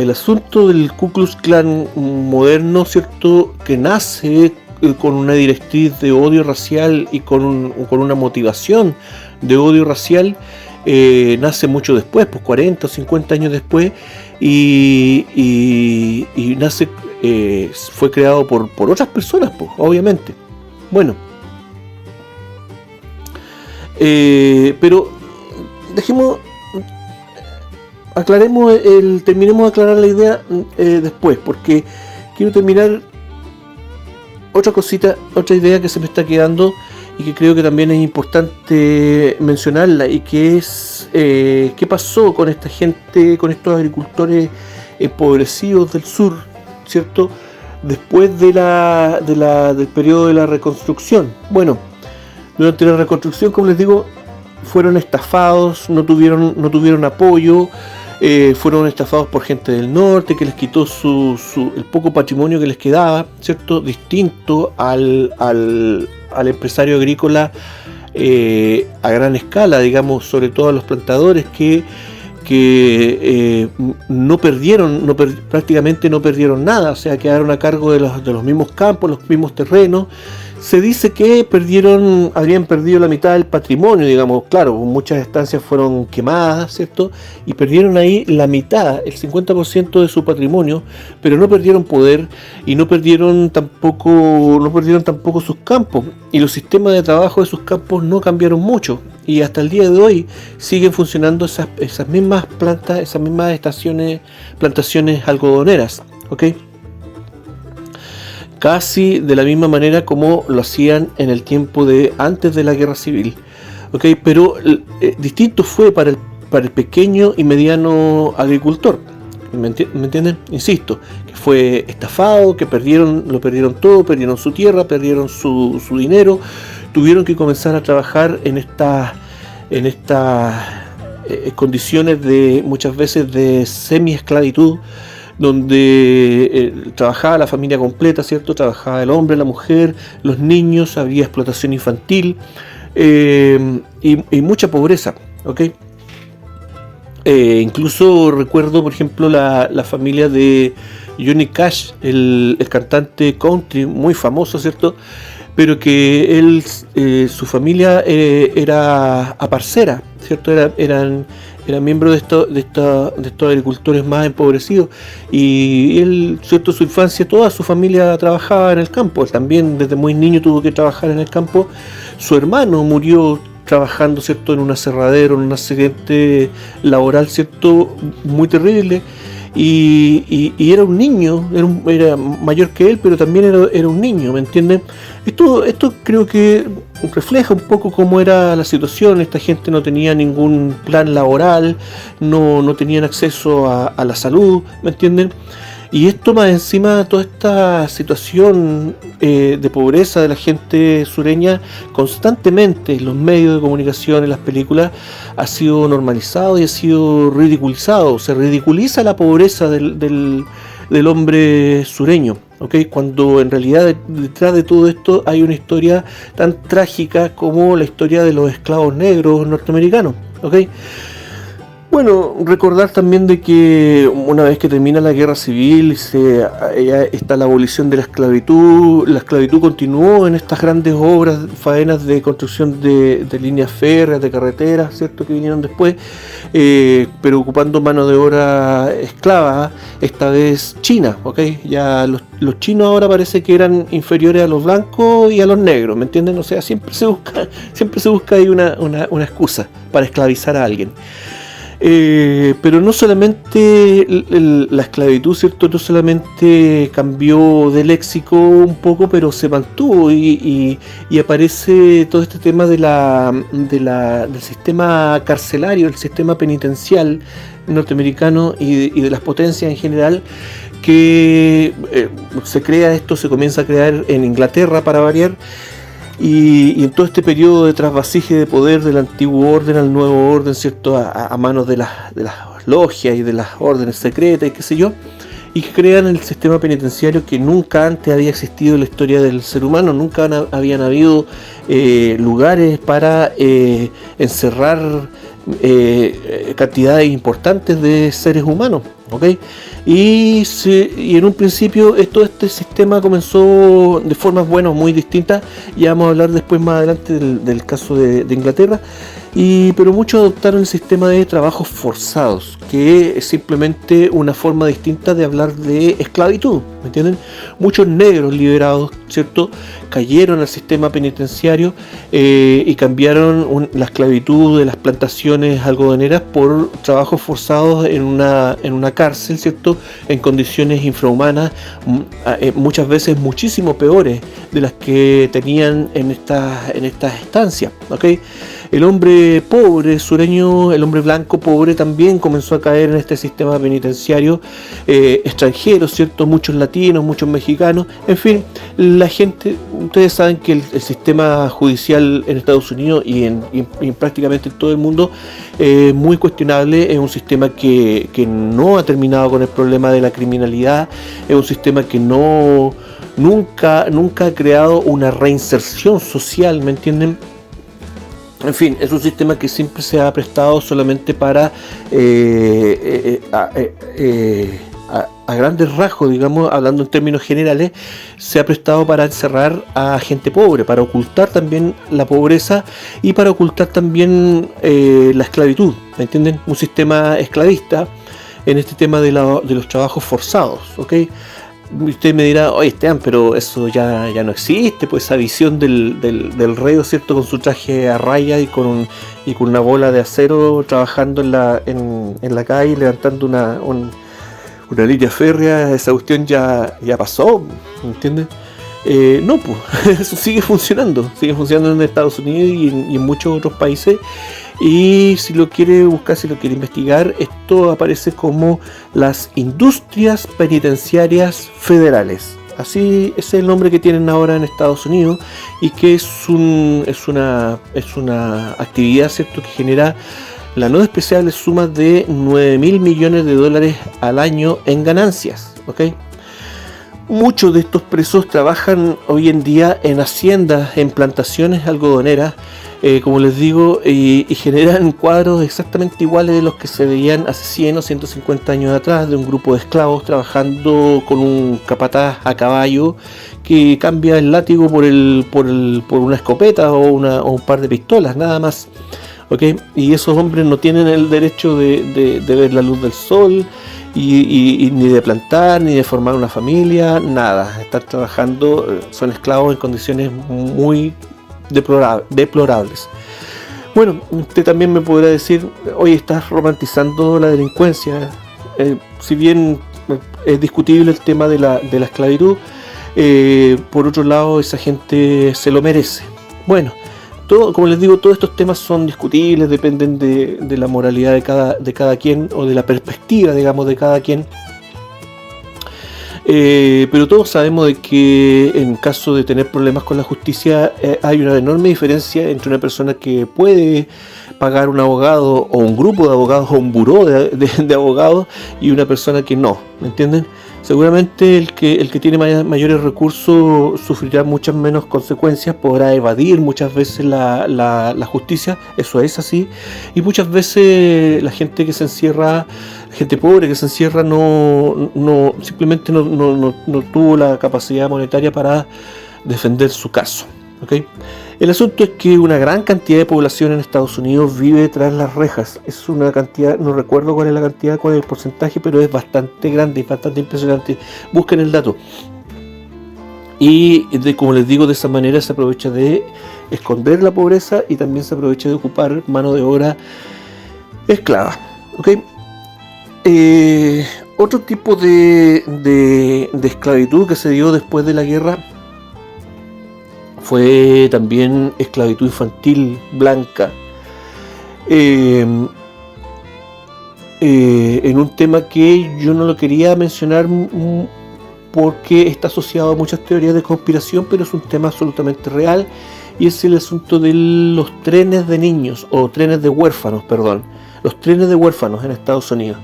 asunto del Ku Klux Klan moderno, ¿cierto?, que nace con una directriz de odio racial y con una motivación de odio racial, nace mucho después, pues 40 o 50 años después, y nace, fue creado por otras personas, pues, obviamente. Bueno, pero terminemos de aclarar la idea después, porque quiero terminar otra idea que se me está quedando y que creo que también es importante mencionarla, y que es qué pasó con esta gente, con estos agricultores empobrecidos del sur, ¿cierto?, después del periodo de la reconstrucción. Bueno, durante la reconstrucción, como les digo, fueron estafados, no tuvieron apoyo, fueron estafados por gente del norte que les quitó el poco patrimonio que les quedaba, ¿cierto?, distinto al empresario agrícola a gran escala, digamos, sobre todo a los plantadores que prácticamente no perdieron nada, o sea, quedaron a cargo de los mismos campos, los mismos terrenos, Se dice que habrían perdido la mitad del patrimonio, digamos, claro, muchas estancias fueron quemadas, ¿cierto? Y perdieron ahí la mitad, el 50% de su patrimonio, pero no perdieron poder y no perdieron tampoco sus campos. Y los sistemas de trabajo de sus campos no cambiaron mucho. Y hasta el día de hoy siguen funcionando esas mismas plantas, esas mismas plantaciones algodoneras, ¿ok? Casi de la misma manera como lo hacían en el tiempo de antes de la guerra civil, ¿ok? Pero distinto fue para el pequeño y mediano agricultor, ¿me entienden? Insisto, que fue estafado, que lo perdieron todo, perdieron su tierra, perdieron su dinero, tuvieron que comenzar a trabajar en estas condiciones de muchas veces de semi-esclavitud, donde trabajaba la familia completa, ¿cierto? Trabajaba el hombre, la mujer, los niños, había explotación infantil y mucha pobreza, ¿ok? Incluso recuerdo, por ejemplo, la familia de Johnny Cash, el cantante country muy famoso, ¿cierto? Pero que su familia era aparcera, ¿cierto? Eran miembros de estos agricultores más empobrecidos, y él, ¿cierto? Su infancia, toda su familia trabajaba en el campo. Él también desde muy niño tuvo que trabajar en el campo. Su hermano murió trabajando, ¿cierto? En un aserradero, en un accidente laboral, ¿cierto? Muy terrible. Y era un niño, era mayor que él, pero también era un niño, ¿me entienden? Esto creo que refleja un poco cómo era la situación. Esta gente no tenía ningún plan laboral, no tenían acceso a la salud, ¿me entienden? Y esto más encima, toda esta situación de pobreza de la gente sureña, constantemente en los medios de comunicación, en las películas, ha sido normalizado y ha sido ridiculizado. Se ridiculiza la pobreza del hombre sureño, ¿ok? Cuando en realidad detrás de todo esto hay una historia tan trágica como la historia de los esclavos negros norteamericanos, ¿ok? Bueno, recordar también de que una vez que termina la guerra civil ya está la abolición de la esclavitud continuó en estas grandes obras, faenas de construcción de líneas férreas, de carreteras, ¿cierto? Que vinieron después, pero ocupando mano de obra esclava, esta vez china, ¿ok? Ya los chinos ahora parece que eran inferiores a los blancos y a los negros, ¿me entienden? O sea, siempre se busca ahí una excusa para esclavizar a alguien. Pero no solamente la esclavitud, ¿cierto? No solamente cambió de léxico un poco, pero se mantuvo y aparece todo este tema del sistema carcelario, el sistema penitencial norteamericano y de las potencias en general, que se comienza a crear en Inglaterra, para variar. Y en todo este periodo de trasvasije de poder del antiguo orden al nuevo orden, ¿cierto? A manos de las logias y de las órdenes secretas y qué sé yo, y que crean el sistema penitenciario que nunca antes había existido en la historia del ser humano. Nunca habían habido lugares para encerrar cantidades importantes de seres humanos, ¿ok? Y en un principio todo este sistema comenzó de formas, bueno, muy distintas. Ya vamos a hablar después más adelante del caso de Inglaterra. Pero muchos adoptaron el sistema de trabajos forzados, que es simplemente una forma distinta de hablar de esclavitud, ¿me entienden? Muchos negros liberados, ¿cierto?, cayeron al sistema penitenciario y cambiaron la esclavitud de las plantaciones algodoneras por trabajos forzados en una cárcel, ¿cierto?, en condiciones infrahumanas, muchas veces muchísimo peores de las que tenían en estas estancias, ¿ok? El hombre pobre sureño, el hombre blanco pobre, también comenzó a caer en este sistema penitenciario, extranjeros, ¿cierto? Muchos latinos, muchos mexicanos, en fin, la gente, ustedes saben que el sistema judicial en Estados Unidos y en prácticamente en todo el mundo es muy cuestionable. Es un sistema que no ha terminado con el problema de la criminalidad, es un sistema que nunca ha creado una reinserción social, ¿me entienden? En fin, es un sistema que siempre se ha prestado solamente para a grandes rasgos, digamos, hablando en términos generales, se ha prestado para encerrar a gente pobre, para ocultar también la pobreza y para ocultar también la esclavitud, ¿me entienden? Un sistema esclavista en este tema de los trabajos forzados, ¿ok? Usted me dirá, oye Esteban, pero eso ya no existe, pues esa visión del reo, ¿cierto? Con su traje a raya y con una bola de acero trabajando en la calle, levantando una línea férrea, esa cuestión ya pasó, ¿me entiendes? No, pues eso sigue funcionando en Estados Unidos y en muchos otros países. Y si lo quiere buscar, si lo quiere investigar, esto aparece como las industrias penitenciarias federales. Así es el nombre que tienen ahora en Estados Unidos, y que es una actividad, ¿cierto?, que genera la no despreciable suma de 9.000 millones de dólares al año en ganancias, ¿ok? Muchos de estos presos trabajan hoy en día en haciendas, en plantaciones algodoneras, como les digo, y generan cuadros exactamente iguales de los que se veían hace 100 o 150 años atrás, de un grupo de esclavos trabajando con un capataz a caballo que cambia el látigo por una escopeta o un par de pistolas, nada más. ¿Okay? Y esos hombres no tienen el derecho de ver la luz del sol, y ni de plantar, ni de formar una familia, nada. Están trabajando, son esclavos en condiciones muy deplorables. Bueno, usted también me podrá decir, oye, estás romantizando la delincuencia. Si bien es discutible el tema de la esclavitud, por otro lado, esa gente se lo merece. Bueno, como les digo, todos estos temas son discutibles, dependen de la moralidad de cada quien, o de la perspectiva, digamos, de cada quien. Pero todos sabemos de que en caso de tener problemas con la justicia, hay una enorme diferencia entre una persona que puede pagar un abogado, o un grupo de abogados, o un buró de abogados, y una persona que no, ¿me entienden? Seguramente el que tiene mayores recursos sufrirá muchas menos consecuencias, podrá evadir muchas veces la justicia, eso es así, y muchas veces la gente que se encierra, gente pobre que se encierra, simplemente no tuvo la capacidad monetaria para defender su caso, ¿okay? El asunto es que una gran cantidad de población en Estados Unidos vive tras las rejas. Es una cantidad, no recuerdo cuál es la cantidad, cuál es el porcentaje, pero es bastante grande y bastante impresionante. Busquen el dato. Y como les digo, de esa manera se aprovecha de esconder la pobreza, y también se aprovecha de ocupar mano de obra esclava, ¿okay? Otro tipo de esclavitud que se dio después de la guerra fue también esclavitud infantil blanca, en un tema que yo no lo quería mencionar porque está asociado a muchas teorías de conspiración, pero es un tema absolutamente real, y es el asunto de los trenes de niños, o trenes de huérfanos, perdón, los trenes de huérfanos en Estados Unidos,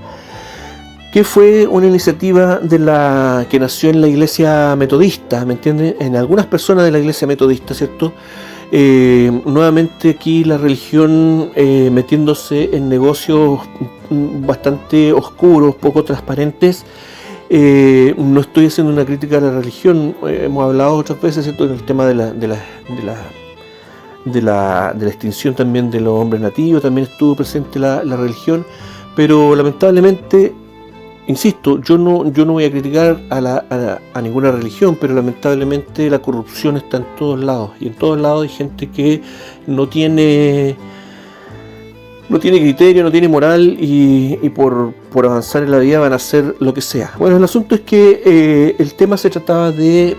que fue una iniciativa que nació en la iglesia metodista, ¿me entienden? En algunas personas de la iglesia metodista, ¿cierto? Nuevamente aquí la religión metiéndose en negocios bastante oscuros, poco transparentes. No estoy haciendo una crítica a la religión, hemos hablado otras veces, ¿cierto?, en el tema de la extinción también de los hombres nativos, también estuvo presente la religión, pero lamentablemente, insisto, yo no voy a criticar a ninguna religión, pero lamentablemente la corrupción está en todos lados, y en todos lados hay gente que no tiene criterio, no tiene moral, y por avanzar en la vida van a hacer lo que sea. Bueno, el asunto es que el tema se trataba de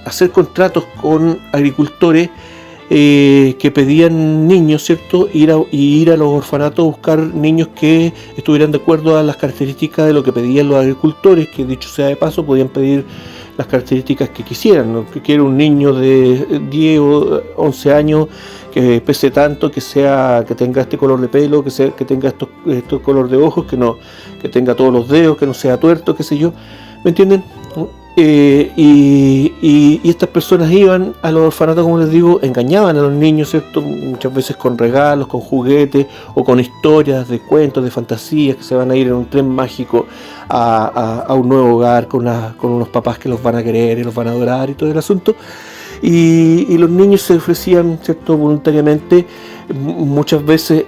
hacer contratos con agricultores que pedían niños, ¿cierto? Ir a los orfanatos a buscar niños que estuvieran de acuerdo a las características de lo que pedían los agricultores, que dicho sea de paso podían pedir las características que quisieran, ¿no? Que quiera un niño de 10 o 11 años que pese tanto, que tenga este color de pelo, que tenga estos color de ojos, que tenga todos los dedos, que no sea tuerto, qué sé yo, ¿me entienden? Y estas personas iban a los orfanatos, como les digo, engañaban a los niños, ¿cierto? Muchas veces con regalos, con juguetes o con historias de cuentos, de fantasías, que se van a ir en un tren mágico a un nuevo hogar con unos papás que los van a querer y los van a adorar y todo el asunto. Y los niños se ofrecían, ¿cierto?, voluntariamente. Muchas veces,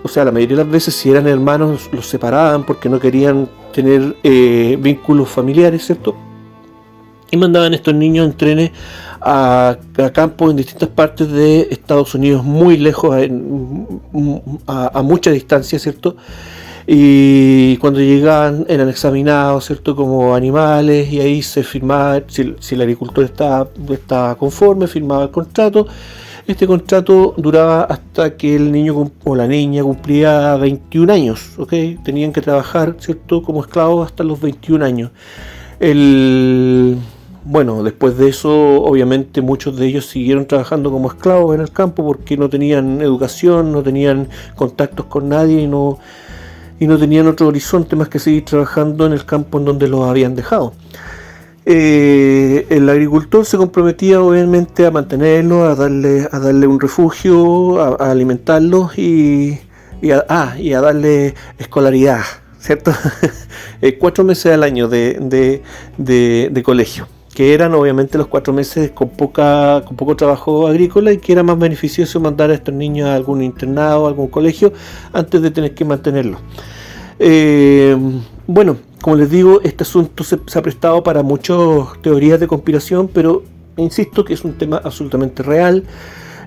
o sea, la mayoría de las veces, si eran hermanos, los separaban porque no querían tener vínculos familiares, ¿cierto? Y mandaban estos niños en trenes a campos en distintas partes de Estados Unidos, muy lejos, a mucha distancia, ¿cierto? Y cuando llegaban eran examinados, ¿cierto?, como animales, y ahí se firmaba, si el agricultor estaba conforme, firmaba el contrato. Este contrato duraba hasta que el niño o la niña cumplía 21 años, ¿ok? Tenían que trabajar, ¿cierto?, como esclavos hasta los 21 años. Bueno, después de eso, obviamente muchos de ellos siguieron trabajando como esclavos en el campo porque no tenían educación, no tenían contactos con nadie y no tenían otro horizonte más que seguir trabajando en el campo en donde los habían dejado. El agricultor se comprometía obviamente a mantenerlos, a darle un refugio, a alimentarlos y a darle escolaridad, ¿cierto? 4 meses al año de colegio, que eran obviamente los 4 meses con poco trabajo agrícola, y que era más beneficioso mandar a estos niños a algún internado, a algún colegio, antes de tener que mantenerlos. Bueno, como les digo, este asunto se ha prestado para muchas teorías de conspiración, pero insisto que es un tema absolutamente real.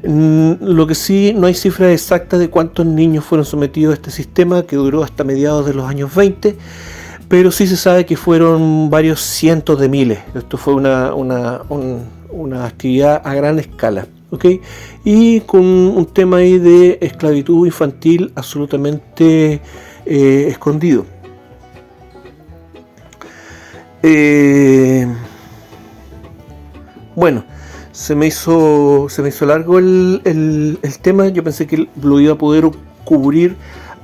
Lo que sí, no hay cifras exactas de cuántos niños fueron sometidos a este sistema, que duró hasta mediados de los años 20, pero sí se sabe que fueron varios cientos de miles. Esto fue una actividad a gran escala, ¿ok? Y con un tema ahí de esclavitud infantil absolutamente escondido. Bueno, se me hizo largo el tema. Yo pensé que lo iba a poder cubrir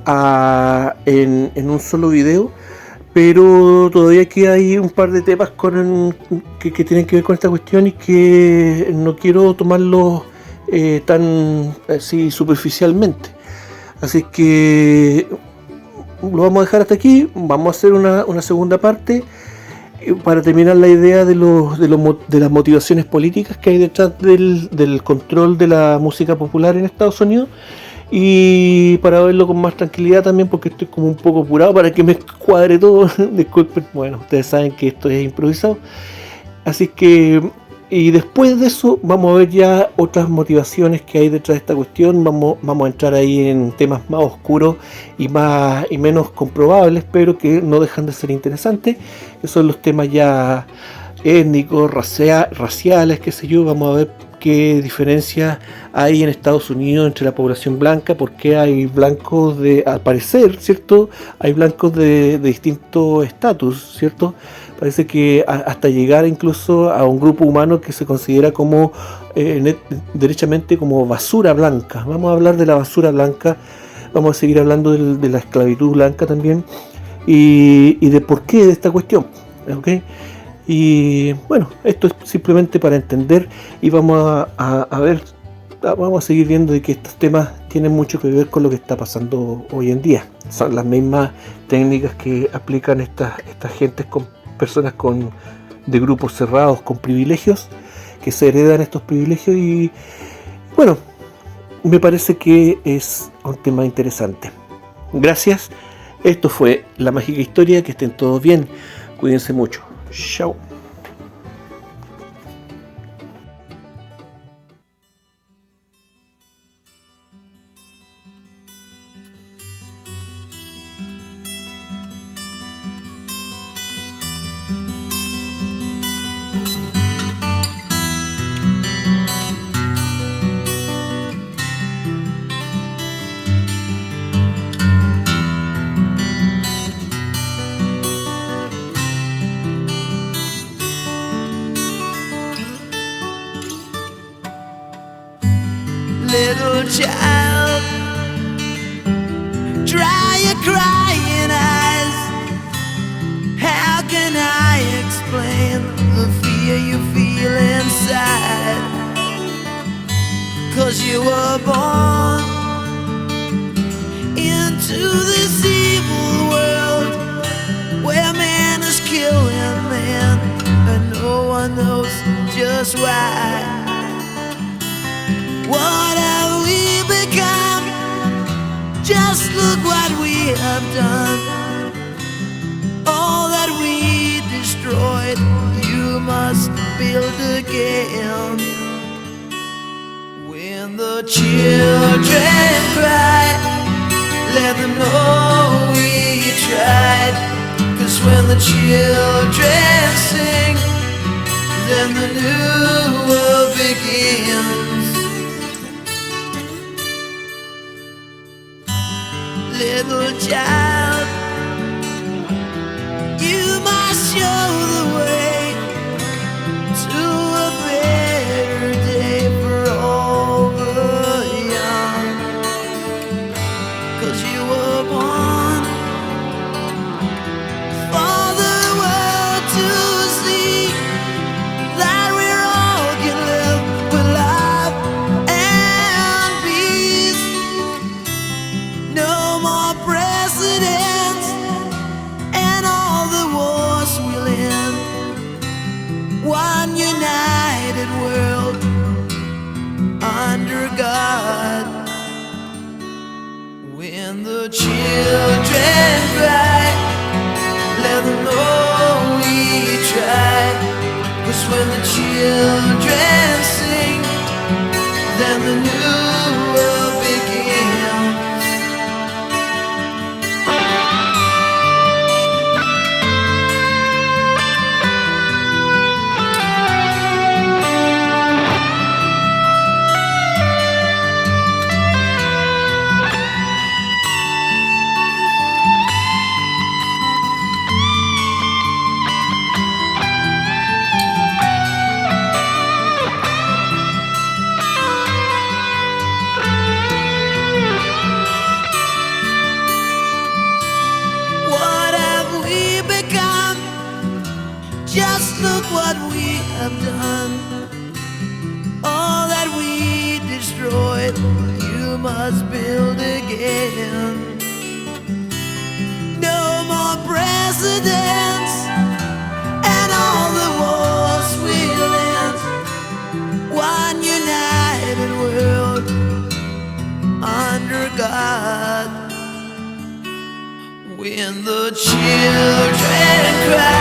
en un solo video, pero todavía queda ahí un par de temas que tienen que ver con esta cuestión y que no quiero tomarlos tan así superficialmente. Así que lo vamos a dejar hasta aquí. Vamos a hacer una segunda parte para terminar la idea de las motivaciones políticas que hay detrás del control de la música popular en Estados Unidos, y para verlo con más tranquilidad también, porque estoy como un poco apurado para que me cuadre todo. Disculpen, bueno, ustedes saben que esto es improvisado. Así que, y después de eso vamos a ver ya otras motivaciones que hay detrás de esta cuestión. Vamos a entrar ahí en temas más oscuros y menos comprobables, pero que no dejan de ser interesantes, que son los temas ya étnicos, raciales, qué sé yo. Vamos a ver qué diferencia hay en Estados Unidos entre la población blanca, porque hay blancos al parecer, ¿cierto? Hay blancos de distintos estatus, ¿cierto? Parece que hasta llegar incluso a un grupo humano que se considera como derechamente como basura blanca. Vamos a hablar de la basura blanca, vamos a seguir hablando de la esclavitud blanca también, y de por qué de esta cuestión, ¿ok? Y bueno, esto es simplemente para entender, y vamos a ver, vamos a seguir viendo de que estos temas tienen mucho que ver con lo que está pasando hoy en día. Son las mismas técnicas que aplican estas gentes, con personas de grupos cerrados con privilegios, que se heredan estos privilegios. Y bueno, me parece que es un tema interesante. Gracias. Esto fue La Mágica Historia. Que estén todos bien. Cuídense mucho. Chao. Little child, dry your crying eyes. How can I explain fear you feel inside. 'Cause you were born into this evil world where man is killing man, and no one knows just why. What have we become? Just look what we have done. All that we destroyed, you must build again. When the children cry, let them know we tried. 'Cause when the children sing, then the new world begins. Little child, you must show the way to a better day for all the young. 'Cause you were born for the world to see that we all can live with love and peace. No more presidents and all the wars we'll end. One united world under God. When the children cry, let them know we tried. 'Cause when the children sing, then the new world begins. What have we become? Just look what we have done. All that we destroyed, you must build again. No more presidents and all the wars we'll end. One united world under God. When the children cry,